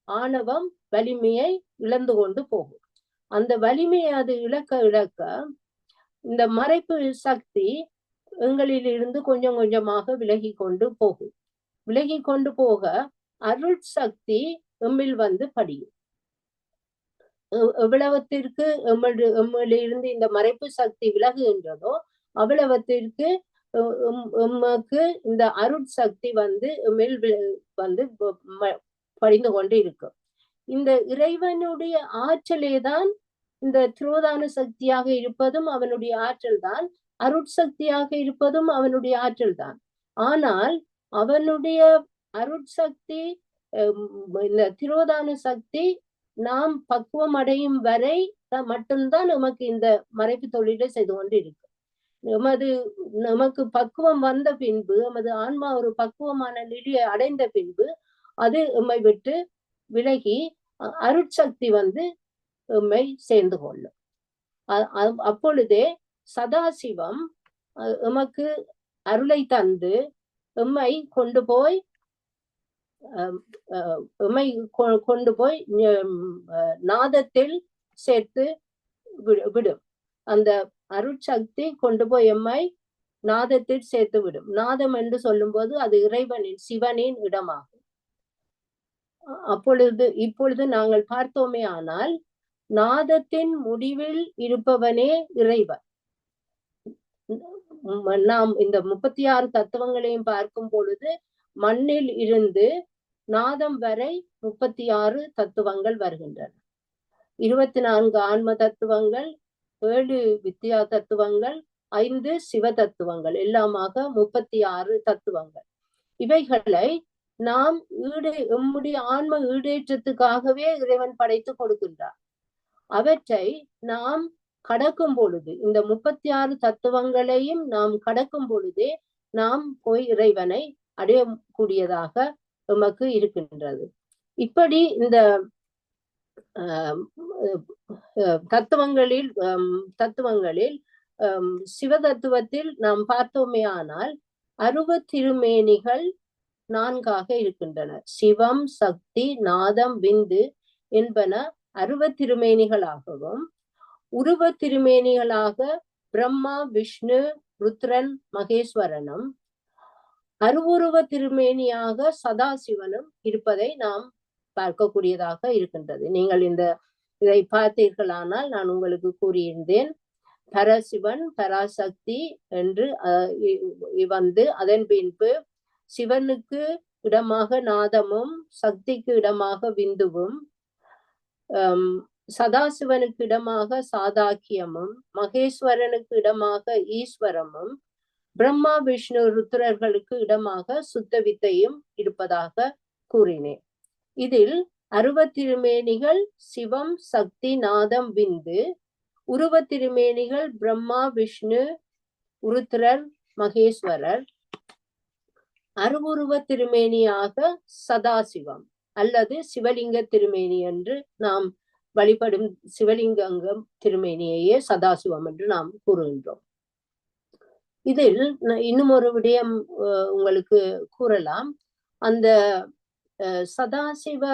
ஆணவம் வலிமையை இழந்து கொண்டு போகும். அந்த வலிமையை அது இழக்க இழக்க இந்த மறைப்பு சக்தி எங்களிலிருந்து கொஞ்சம் கொஞ்சமாக விலகி கொண்டு போகும். விலகி கொண்டு போக அருள் சக்தி எம்மில் வந்து படியும். எவ்வளவத்திற்கு எம்மிலிருந்து இந்த மறைப்பு சக்தி விலகுகின்றதோ அவ்வளவத்திற்கு எமக்கு இந்த அருட்சக்தி வந்து மேல் வந்து படிந்து கொண்டு இருக்கும். இந்த இறைவனுடைய ஆற்றலே தான் இந்த திரோதான சக்தியாக இருப்பதும் அவனுடைய ஆற்றல் தான், அருட்சக்தியாக இருப்பதும் அவனுடைய ஆற்றல் தான். ஆனால் அவனுடைய அருட்சக்தி இந்த திரோதான சக்தி நாம் பக்குவம் அடையும் வரை மட்டும்தான் நமக்கு இந்த மறைப்பு தொழிலை செய்து கொண்டு இருக்கு. நமக்கு பக்குவம் வந்த பின்பு, நமது ஆன்மா ஒரு பக்குவமான நிலையை அடைந்த பின்பு அது எம்மை விட்டு விலகி அருட்சக்தி வந்து எம்மை சேர்ந்து கொள்ளும். அப்பொழுதே சதாசிவம் எமக்கு அருளை தந்து எம்மை கொண்டு போய் நாதத்தில் சேர்த்து விடும். அந்த அருட்சக்தி கொண்டு போய் எம்மை நாதத்தில் சேர்த்து விடும். நாதம் என்று சொல்லும் போது அது இறைவனின் சிவனின் இடமாகும். இப்பொழுது நாங்கள் பார்த்தோமே ஆனால் நாதத்தின் முடிவில் இருப்பவனே இறைவன். நாம் இந்த 36 தத்துவங்களையும் பார்க்கும் பொழுது மண்ணில் இருந்து நாதம் வரை 36 தத்துவங்கள் வருகின்றன. 24 ஆன்ம தத்துவங்கள், 7 வித்யா தத்துவங்கள், 5 சிவ தத்துவங்கள், எல்லாமாக 36 தத்துவங்கள். இவைகளை நாம் எம்முடைய ஆன்ம ஈடேற்றத்துக்காகவே இறைவன் படைத்து கொடுக்கின்றார். அவற்றை நாம் கடக்கும் பொழுது, இந்த 36 தத்துவங்களையும் நாம் கடக்கும் பொழுதே நாம் போய் இறைவனை அடையக்கூடியதாக நமக்கு இருக்கின்றது. இப்படி இந்த தத்துவங்களில் சிவ தத்துவத்தில் நாம் பார்த்தோமே ஆனால் அருவத்திருமேனிகள் 4 இருக்கின்றன. சிவம், சக்தி, நாதம், விந்து என்பன அருவத்திருமேனிகளாகவும், உருவ திருமேனிகளாக பிரம்மா, விஷ்ணு, ருத்ரன், மகேஸ்வரனும், அருவுருவ திருமேனியாக சதாசிவனும் இருப்பதை நாம் பார்க்கக்கூடியதாக இருக்கின்றது. நீங்கள் இதை பார்த்தீர்களானால் நான் உங்களுக்கு கூறியிருந்தேன், பரசிவன், பராசக்தி என்று வந்து அதன் பின்பு சிவனுக்கு இடமாக நாதமும், சக்திக்கு இடமாக விந்துவும், சதாசிவனுக்கு இடமாக சாதாக்கியமும், மகேஸ்வரனுக்கு இடமாக ஈஸ்வரமும், பிரம்மா, விஷ்ணு, ருத்ரர்களுக்கு இடமாக சுத்த வித்தையும் இருப்பதாக கூறினேன். இதில் அருவத்திருமேனிகள் சிவம், சக்தி, நாதம், விந்து. உருவ திருமேனிகள் பிரம்மா, விஷ்ணு, ருத்ரர், மகேஸ்வரர். அருவுருவ திருமேனியாக சதாசிவம் அல்லது சிவலிங்க திருமேனி என்று நாம் வழிபடும் சிவலிங்கம் திருமேனியையே சதாசிவம் என்று நாம் கூறுகின்றோம். இதில் இன்னும் ஒரு விடயம் உங்களுக்கு கூறலாம். அந்த சதாசிவ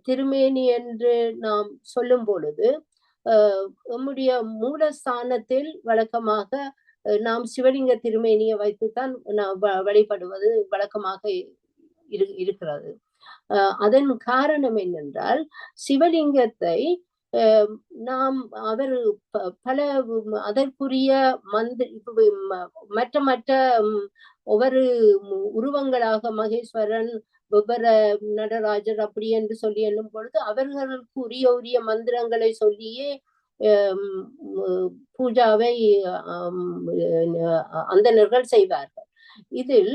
திருமேனி என்று நாம் சொல்லும் பொழுது நம்முடைய மூலஸ்தானத்தில் வழக்கமாக நாம் சிவலிங்க திருமேனியை வைத்துத்தான் நாம் வழிபடுவது வழக்கமாக இருக்கிறது. அதன் காரணம் என்னென்றால், சிவலிங்கத்தை நாம் பல அதற்குரிய மற்ற ஒவ்வொரு உருவங்களாக மகேஸ்வரன், வெவ்வேறு நடராஜர் அப்படி என்று சொல்லி எண்ணும் பொழுது அவர்களுக்கு உரிய மந்திரங்களை சொல்லியே பூஜாவை அந்தணர்கள் செய்வார்கள். இதில்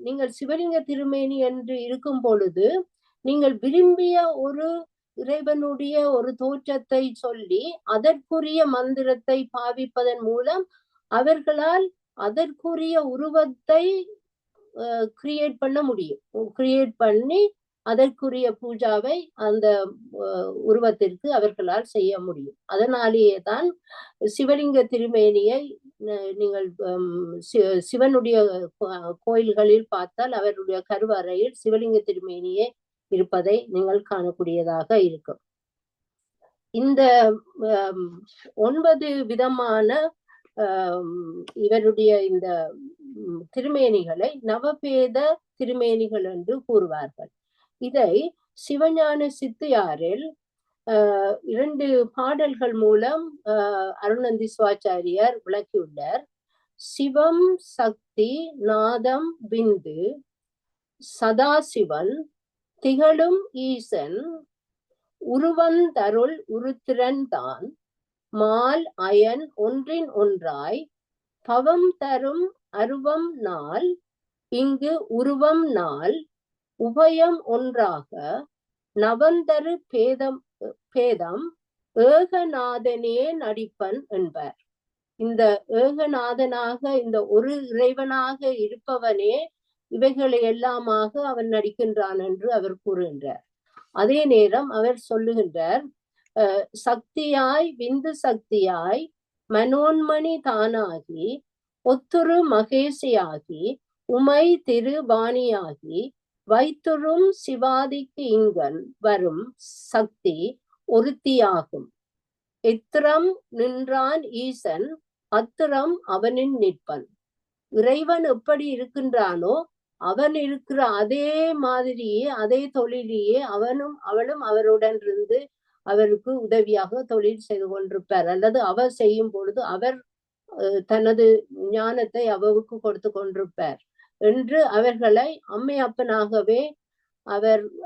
நீங்கள் சிவலிங்க திருமேனி என்று இருக்கும் பொழுது நீங்கள் விரும்பிய ஒரு இறைவனுடைய ஒரு தோற்றத்தை சொல்லி அதற்குரிய மந்திரத்தை பாவிப்பதன் மூலம் அவர்களால் அதற்குரிய உருவத்தை கிரியேட் பண்ண முடியும். கிரியேட் பண்ணி அதற்குரிய பூஜாவை அந்த உருவத்திற்கு அவர்களால் செய்ய முடியும். அதனாலேயே தான் சிவலிங்க திருமேனியை நீங்கள் சிவனுடைய கோயில்களில் பார்த்தால் அவருடைய கருவறையில் சிவலிங்க திருமேனியே இருப்பதை நீங்கள் காணக்கூடியதாக இருக்கும். இந்த 9 விதமான இவருடைய இந்த திருமேனிகளை நவபேத திருமேனிகள் என்று கூறுவார்கள். இதை சிவஞான சித்தியாரில் 2 பாடல்கள் மூலம் அருணந்தி சிவாச்சாரியார் விளக்கியுள்ளார். சிவம், சக்தி, நாதம், விந்து, சதாசிவன், திகழும் ஈசன், உருவந்தருள் உருத்திரன் தான், மால் அயன் ஒன்றின் ஒன்றாய், பவம் தரும் அருவம் நாள், இங்கு உருவம் நாள், உபயம் ஒன்றாக, நவந்தரு பேதம் ஏகநாதனே நடிப்பன் என்பார். இந்த ஏகநாதனாக, இந்த ஒரு இறைவனாக இருப்பவனே இவைகளை எல்லாமாக அவன் நடிக்கின்றான் என்று அவர் கூறுகின்றார். அதே நேரம் அவர் சொல்லுகின்றார், சக்தியாய் விந்து சக்தியாய் மனோன்மணி தானாகி ஒத்துரு மகேசியாகி உமை திருவாணியாகி வைத்துரும் சிவாதிக்கு இங்கன் வரும் சக்தி ஒருத்தியாகும். எத்திரம் நின்றான் ஈசன் அத்திரம் அவனின் நிற்பன். இறைவன் எப்படி இருக்கின்றானோ அவன் இருக்கிற அதே மாதிரியே அதே தொழிலையே அவனும் அவளும் அவருடன் இருந்து அவருக்கு உதவியாக தொழில் செய்து கொண்டிருப்பார், அல்லது அவர் செய்யும் பொழுது அவர் தனது ஞானத்தை அவருக்கு கொடுத்து கொண்டிருப்பார் என்று அவர்களை அம்மை அப்பனாகவே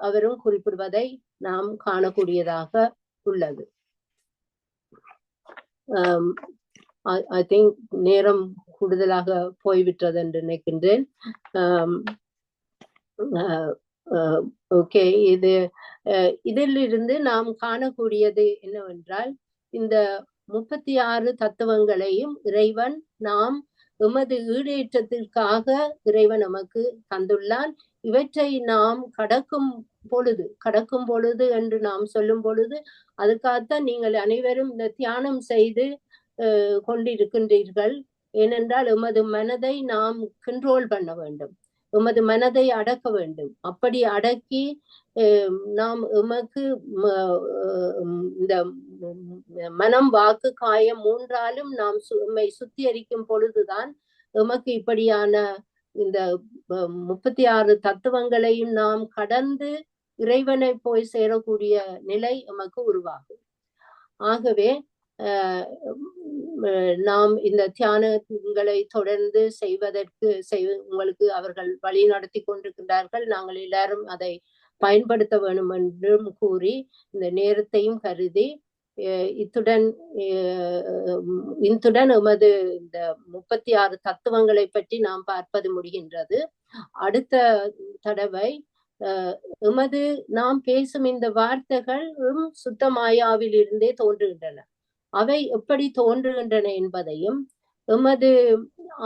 அவரும் குறிப்பிடுவதை நாம் காணக்கூடியதாக உள்ளது. ஐ திங்க் நேரம் கூடுதலாக போய்விட்டது என்று நினைக்கின்றேன். ஓகே, இதிலிருந்து நாம் காணக்கூடியது என்னவென்றால், இந்த 36 தத்துவங்களையும் இறைவன் நாம் எமது ஈடேற்றத்திற்காக இறைவன் நமக்கு தந்துள்ளான். இவற்றை நாம் கடக்கும் பொழுது என்று நாம் சொல்லும் பொழுது, அதுக்காகத்தான் நீங்கள் அனைவரும் இந்த தியானம் செய்து கொண்டிருக்கின்றீர்கள். ஏனென்றால் எமது மனதை நாம் கண்ட்ரோல் பண்ண வேண்டும், எமது மனதை அடக்க வேண்டும். அப்படி அடக்கி நாம் எமக்கு இந்த மனம், வாக்கு, காயம் மூன்றாலும் நாம் எம்மை சுத்திகரிக்கும் பொழுதுதான் எமக்கு இப்படியான இந்த 36 தத்துவங்களையும் நாம் கடந்து இறைவனை போய் சேரக்கூடிய நிலை எமக்கு உருவாகும். ஆகவே நாம் இந்த தியானங்களை தொடர்ந்து செய்வதற்கு உங்களுக்கு அவர்கள் வழி நடத்தி கொண்டிருக்கின்றார்கள். நாங்கள் எல்லாரும் அதை பயன்படுத்த வேண்டும் என்றும் கூறி இந்த நேரத்தையும் கருதி இத்துடன் எமது இந்த 36 தத்துவங்களை பற்றி நாம் பார்ப்பது முடிகின்றது. அடுத்த தடவை எமது நாம் பேசும் இந்த வார்த்தைகளும் சுத்த மாயாவில் இருந்தே தோன்றுகின்றன. அவை எப்படி தோன்றுகின்றன என்பதையும், எமது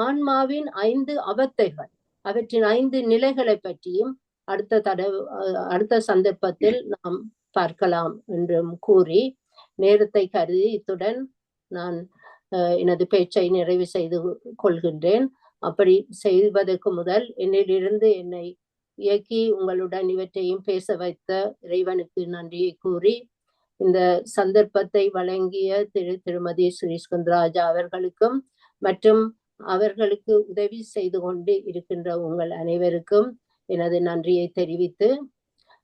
ஆன்மாவின் 5 அவத்தைகள், அவற்றின் 5 நிலைகளை பற்றியும் அடுத்த சந்தர்ப்பத்தில் நாம் பார்க்கலாம் என்றும் கூறி நேரத்தை கருதி இத்துடன் நான் எனது பேச்சை நிறைவு செய்து கொள்கின்றேன். அப்படி செய்வதற்கு முதல் என்னிலிருந்து என்னை இயக்கி உங்களுடன் இவற்றையும் பேச வைத்த இறைவனுக்கு நன்றியை கூறி, இந்த சந்தர்ப்பத்தை வழங்கிய திருமதி ஸ்ரீஸ்கந்தராஜா அவர்களுக்கும் மற்றும் அவர்களுக்கு உதவி செய்து கொண்டு இருக்கின்ற உங்கள் அனைவருக்கும் எனது நன்றியை தெரிவித்து,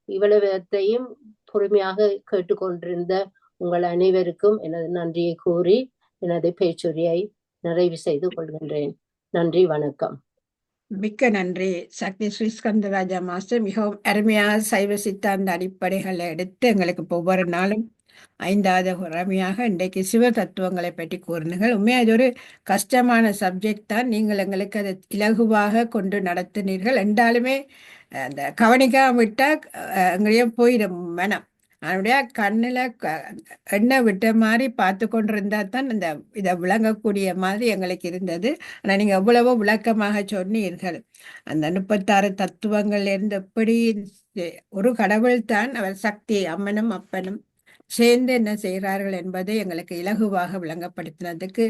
இவ்வளவையும் பொறுமையாக கேட்டுக்கொண்டிருந்த உங்கள் அனைவருக்கும் எனது நன்றியை கூறி எனது பேச்சுரையை நிறைவு செய்து கொள்கின்றேன். நன்றி, வணக்கம். மிக்க நன்றி சக்தி ஸ்ரீஸ்கந்தராஜா மாஸ்டர். மிகவும் அருமையாக சைவ சித்தாந்த அடிப்படைகளை எடுத்து எங்களுக்கு ஒவ்வொரு நாளும் 5வது அருமையாக இன்றைக்கு சிவ தத்துவங்களை பற்றி கூறினீர்கள். உண்மையாக அது ஒரு கஷ்டமான சப்ஜெக்ட் தான். நீங்கள் எங்களுக்கு அதை இலகுவாக கொண்டு நடத்தினீர்கள். என்றாலுமே அந்த கவனிக்காம விட்டால் எங்களையும் போயிடும் மனம். அதனுடைய கண்ணில் எண்ணெய் விட்ட மாதிரி பார்த்து கொண்டிருந்தா தான் இந்த இதை விளங்கக்கூடிய மாதிரி எங்களுக்கு இருந்தது. ஆனால் நீங்கள் எவ்வளவோ விளக்கமாக சொன்னீர்கள். அந்த 36 தத்துவங்கள் இருந்து எப்படி ஒரு கடவுள் தான் அவர் சக்தி அம்மனும் அப்பனும் சேர்ந்து என்ன செய்கிறார்கள் என்பதை எங்களுக்கு இலகுவாக விளங்கப்படுத்தினதுக்கு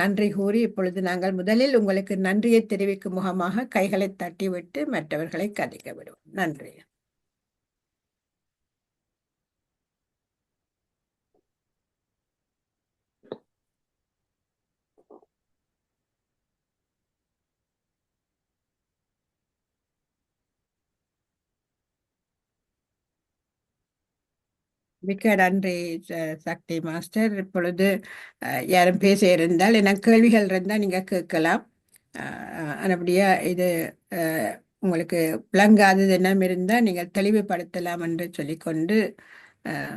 நன்றி கூறி, இப்பொழுது நாங்கள் முதலில் உங்களுக்கு நன்றியை தெரிவிக்கும் முகமாக கைகளை தட்டிவிட்டு மற்றவர்களை கதைக்க விடுவோம். நன்றி. மிக்க நன்றி சக்தி மாஸ்டர். இப்பொழுது யாரும் பேச இருந்தால், எனக்கு கேள்விகள் இருந்தால் நீங்கள் கேட்கலாம். அப்படியா இது உங்களுக்கு விளங்காதது என்ன இருந்தால் நீங்கள் தெளிவுபடுத்தலாம் என்று சொல்லிக்கொண்டு,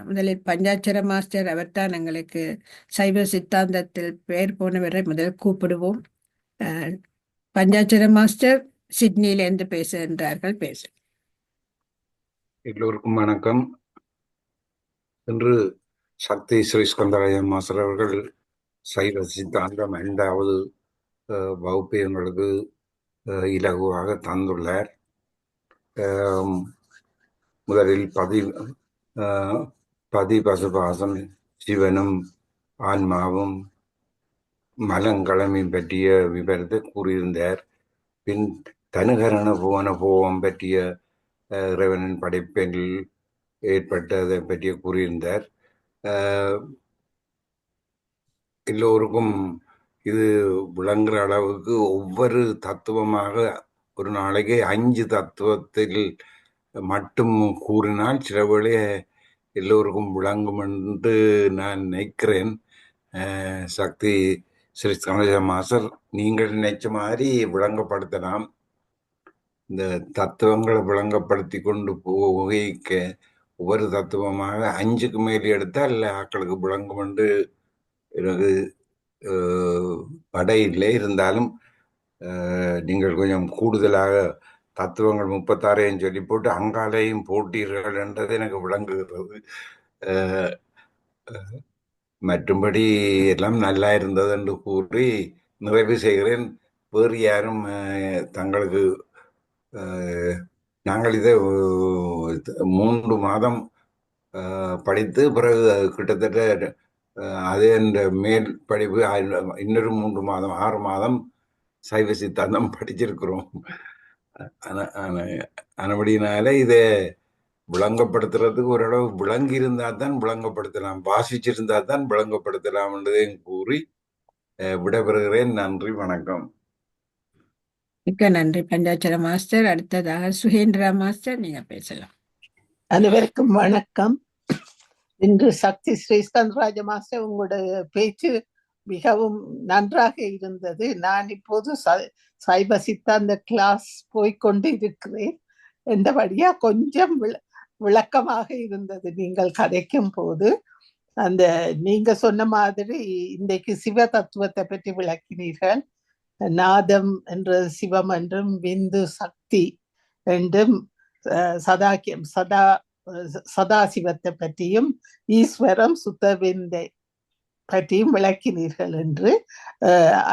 முதலில் பஞ்சாட்சர மாஸ்டர் அவர்தான் எங்களுக்கு சைவ சித்தாந்தத்தில் பெயர் போனவரை முதல் கூப்பிடுவோம். பஞ்சாட்சர மாஸ்டர் சிட்னியிலிருந்து பேசுகின்றார்கள். பேச. எல்லோருக்கும் வணக்கம். இன்று சக்தி ஸ்ரீஸ்கந்தராஜா மாஸ்டர் அவர்கள் சைவ சித்தாந்தம் 5வது வகுப்பை எங்களுக்கு இலகுவாக தந்துள்ளார். முதலில் பதி பசுபாசம், சிவனும் ஆன்மாவும் மலங்களமையும் பற்றிய விவரத்தை கூறியிருந்தார். பின் தனுகரண புவன போவம் பற்றிய இறைவனின் படைப்பில் ஏற்பட்டதை பற்றிய கூறியிருந்தார். எல்லோருக்கும் இது விளங்குற அளவுக்கு ஒவ்வொரு தத்துவமாக ஒரு நாளைக்கு 5 தத்துவத்தில் மட்டும் கூறினால் சில வேளை எல்லோருக்கும் விளங்கும் என்று நான் நினைக்கிறேன். சக்தி ஸ்ரீ கணேச மாஸ்டர், நீங்கள் நினைச்ச மாதிரி விளங்கப்படுத்தலாம். இந்த தத்துவங்களை விளங்கப்படுத்தி கொண்டு போகிக்க ஒவ்வொரு தத்துவமாக 5க்கு மேல் எடுத்தால் ஆக்களுக்கு விளங்கும் என்று எனக்கு படை இல்லை. இருந்தாலும் நீங்கள் கொஞ்சம் கூடுதலாக தத்துவங்கள் 36 சொல்லி போட்டு அங்காலையும் போட்டீர்கள் என்றது எனக்கு விளங்குகிறது. மற்றும்படி எல்லாம் நல்லா இருந்தது என்று கூறி நிறைவு செய்கிறேன். வேறு யாரும் தங்களுக்கு நாங்கள் இதை 3 மாதம் படித்து பிறகு கிட்டத்தட்ட அதே இந்த மேல் படிப்பு இன்னொரு 3 மாதம் 6 மாதம் சைவ சித்தாந்தம் படிச்சிருக்கிறோம். ஆனபடினால இதை விளங்கப்படுத்துறதுக்கு ஓரளவு விளங்கி இருந்தா தான் விளங்கப்படுத்தலாம், வாசிச்சிருந்தா தான் விளங்கப்படுத்தலாம் என்றதையும் கூறி விடைபெறுகிறேன். நன்றி, வணக்கம். மிக்க நன்றி பஞ்சாட்சர மாஸ்டர். அடுத்ததாக சுகேந்திரா மாஸ்டர், நீங்க பேசலாம். அனைவருக்கும் வணக்கம். இன்று சக்தி ஸ்ரீஸ்கந்தராஜ மாஸ்டர் உங்களுடைய பேச்சு மிகவும் நன்றாக இருந்தது. நான் இப்போது சைவ சித்தாந்த கிளாஸ் போய்கொண்டு இருக்கிறேன். என்றபடியா கொஞ்சம் விளக்கமாக இருந்தது நீங்கள் கதைக்கும் போது. அந்த நீங்க சொன்ன மாதிரி இன்றைக்கு சிவ தத்துவத்தை பற்றி விளக்கினீர்கள். நாதம் என்ற சிவம் என்றும் விந்து சக்தி என்றும் சதாசிவத்தை பற்றியும் ஈஸ்வரம் சுத்தவிந்தை பற்றியும் விளக்கினீர்கள் என்று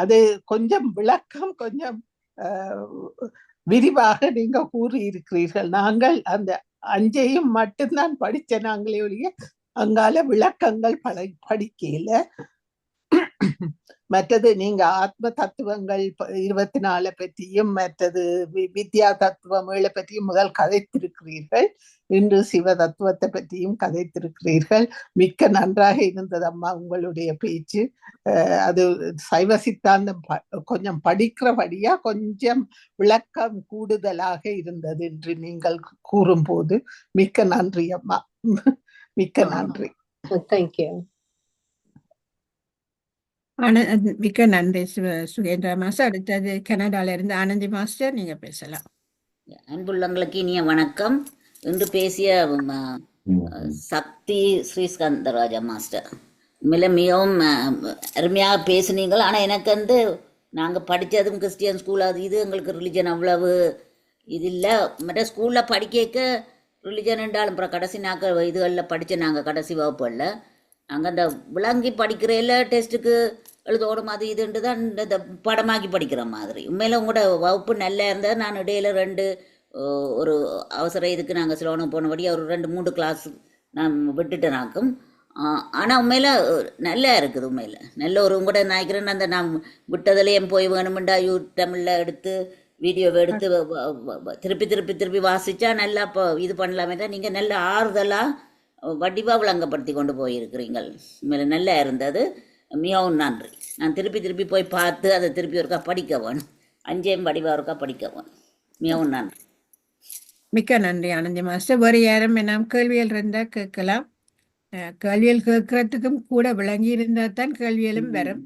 அது கொஞ்சம் விளக்கம் கொஞ்சம் விரிவாக நீங்க கூறியிருக்கிறீர்கள். நாங்கள் அந்த 5ஐயும் மட்டும்தான் படிச்ச நாங்களே ஒழிய அங்கால விளக்கங்கள் படிக்கல. மற்றது நீங்க ஆத்ம தத்துவங்கள் 24 பற்றியும் மற்றது வித்யா தத்துவம் பற்றியும் முதல் கதைத்திருக்கிறீர்கள். இன்று சிவ தத்துவத்தை பற்றியும் கதைத்திருக்கிறீர்கள். மிக்க நன்றாக இருந்தது அம்மா உங்களுடைய பேச்சு. அது சைவ சித்தாந்தம் கொஞ்சம் படிக்கிறபடியா கொஞ்சம் விளக்கம் கூடுதலாக இருந்தது என்று நீங்கள் கூறும்போது மிக்க நன்றி அம்மா. மிக்க நன்றி. தேங்க்யூ. மிக்க நன்றி சுகேந்திரா மாஸ்டர். அடுத்தது கனடால இருந்து ஆனந்தி மாஸ்டர், நீங்க பேசலாம். அன்புள்ளங்களுக்கு இனிய வணக்கம். இன்று பேசிய சக்தி ஸ்ரீஸ்கந்தராஜா மாஸ்டர் மிகவும் அருமையாக பேசுனீங்கள். ஆனால் எனக்கு நாங்கள் படித்ததும் கிறிஸ்டியன் ஸ்கூல், அது இது எங்களுக்கு ரிலிஜன் அவ்வளவு இது இல்லை. மற்ற ஸ்கூலில் படிக்க ரிலிஜன் என்றாலும் அப்புறம் கடைசி நாங்கள் இதுகளில் படித்த நாங்கள் கடைசி வகுப்புகளில் நாங்கள் அந்த விளங்கி படிக்கிறதில்ல, டெஸ்ட்டுக்கு எழுதோடும் அது இதுன்ட்டு தான் இந்த படமாக்கி படிக்கிற மாதிரி. உண்மையில் உங்களோட வகுப்பு நல்லா இருந்தால் நான் இடையில 2 ஒரு அவசர இதுக்கு நாங்கள் சிலோனுக்கு போனபடி ஒரு 2-3 கிளாஸ் நான் விட்டுட்டேனாக்கும். ஆனால் உண்மையில் நல்லா இருக்குது. உண்மையில் நல்ல ஒரு உங்களோட நினைக்கிறேன்னு அந்த நான் விட்டதுலேயும் போய் வேணுமெண்டா தமிழில் எடுத்து வீடியோவை எடுத்து திருப்பி வாசித்தா நல்லா இப்போ இது பண்ணலாமே தான். நீங்கள் நல்ல ஆறுதலாக வடிவாக விளங்கப்படுத்தி கொண்டு போயிருக்கிறீங்கள். உண்மையில நல்லா இருந்தது. மிகவும் நன்றி. நான் திருப்பி போய் பார்த்து அதை திருப்பி ஒருக்கா படிக்க வேணும். 5ஐயும் வடிவாக ஒருக்கா படிக்க வேணும். மிகவும் நன்றி. மிக்க நன்றி ஆனந்தி மாஸ்டர். வேறு யாரும் என்ன கேள்விகள் இருந்தால் கேட்கலாம். கேள்விகள் கேட்கறதுக்கும் கூட விளங்கி இருந்தால் தான் கேள்விகளும் வரும்.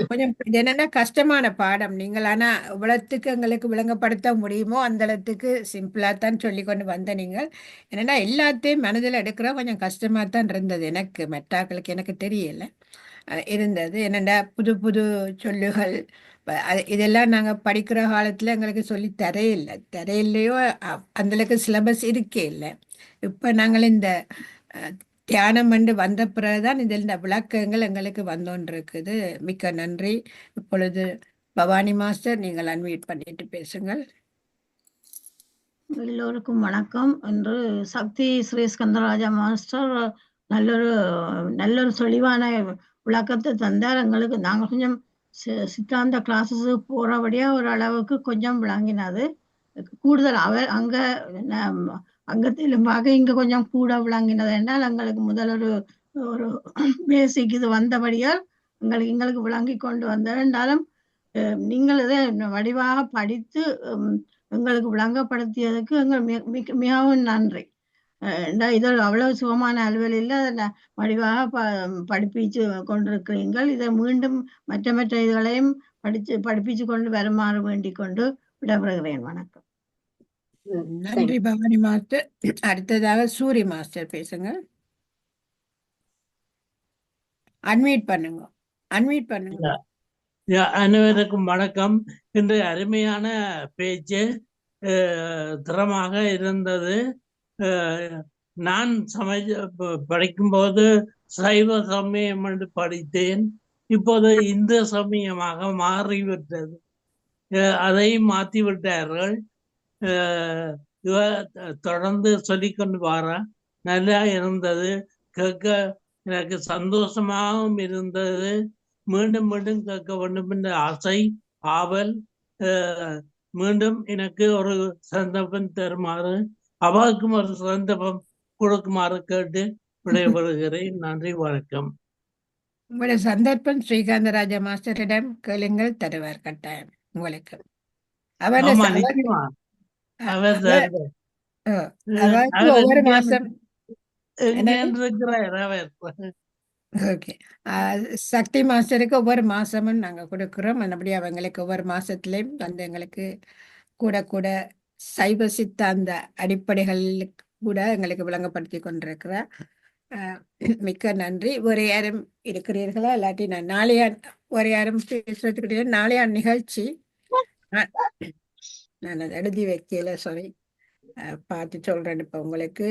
கொஞ்சம் என்னென்னா கஷ்டமான பாடம். நீங்கள் ஆனால் இவ்வளத்துக்கு எங்களுக்கு விளங்கப்படுத்த முடியுமோ அந்த இடத்துக்கு சிம்பிளாக தான் சொல்லி கொண்டு வந்த நீங்கள். என்னென்னா எல்லாத்தையும் மனதில் எடுக்கிற கொஞ்சம் கஷ்டமாக தான் இருந்தது. எனக்கு மெட்டாக்களுக்கு எனக்கு தெரியலை இருந்தது. என்னென்னா புது சொல்லுகள் இதெல்லாம் நாங்கள் படிக்கிற காலத்தில் எங்களுக்கு சொல்லி தரையில்லையோ அந்தளவுக்கு சிலபஸ் இருக்கே இல்லை. இப்போ நாங்கள் இந்த தியானம் பண்ணி வந்த பிறகுதான் இதில் இந்த விளக்கங்கள் எங்களுக்கு வந்தோன்றிருக்குது. மிக்க நன்றி. இப்பொழுது பவானி மாஸ்டர், நீங்கள் அன்மியூட் பண்ணிட்டு பேசுங்கள். எல்லோருக்கும் வணக்கம். என்று சக்தி ஸ்ரீஸ்கந்தராஜா மாஸ்டர் நல்லொரு தெளிவான விளக்கத்தை தந்தார் எங்களுக்கு. நாங்கள் கொஞ்சம் சித்தாந்த கிளாஸஸுக்கு போகிறபடியா ஒரு அளவுக்கு கொஞ்சம் விளங்கினது கூடுதல். அவர் அங்கத்திலும் பார்க்க இங்கே கொஞ்சம் கூட விளங்கினது என்றால் எங்களுக்கு முதல் ஒரு பேசிக் இது வந்தபடியால் எங்களுக்கு விளங்கி கொண்டு வந்தார். என்றாலும் நீங்கள் இதை வடிவாக படித்து எங்களுக்கு விளங்கப்படுத்தியதுக்கு எங்கள் மிகவும் நன்றி. இது அவ்வளவு சுகமான அலுவல் இல்லை. வடிவாக படிப்பிச்சு கொண்டிருக்கிறீர்கள். இதை மீண்டும் மற்ற இதுகளையும் படிப்பிச்சு கொண்டு வருமாறு வேண்டிக் கொண்டு விடைபெறுகிறேன். வணக்கம். நன்றி பவானி மாஸ்டர். அடுத்ததாக சூரி மாஸ்டர் பேசுங்க. அன்மியூட் பண்ணுங்க. அனைவருக்கும் வணக்கம். இன்று அருமையான பேச்சு, திறமாக இருந்தது. நான் படிக்கும்போது சைவ சமயம் என்று படித்தேன். இப்போது இந்து சமயமாக மாறிவிட்டது. அதை மாற்றி விட்டார்கள். தொடர்ந்து சொல்லிக்கொண்டு வர நல்லா இருந்தது. கேட்க எனக்கு சந்தோஷமாகவும் இருந்தது. மீண்டும் மீண்டும் கேட்க வேண்டும் என்ற ஆசை, ஆவல். மீண்டும் எனக்கு ஒரு சந்தர்ப்பம் தருமாறு, அவருக்கும் ஒரு சந்தர்ப்பம் கொடுக்குமாறு கேட்டு விடைபெறுகிறேன். நன்றி, வணக்கம். உங்களுடைய சந்தர்ப்பம் ஸ்ரீகாந்தராஜா மாஸ்டரிடம் கேளுங்கள், தருவார் கட்டாயம் உங்களுக்கு. ஒவ்வொரு மாசம் ஓகே, சக்தி மாஸ்டருக்கு ஒவ்வொரு மாசமும் நாங்க கொடுக்கிறோம். மறுபடியும் அவங்களுக்கு ஒவ்வொரு மாசத்துலயும் வந்து எங்களுக்கு கூட சைவ சித்தாந்த அடிப்படைகள் கூட எங்களுக்கு விளங்கப்படுத்தி கொண்டிருக்கிறார். மிக்க நன்றி. ஒரு யாரும் இருக்கிறீர்களா? இல்லாட்டி நான் நாளையா ஒரு யாரும் பேசுறதுக்கு நாளையா நிகழ்ச்சி நான் அதை எழுதி வைக்கல, சாரி, பார்த்து சொல்றேன் இப்ப உங்களுக்கு.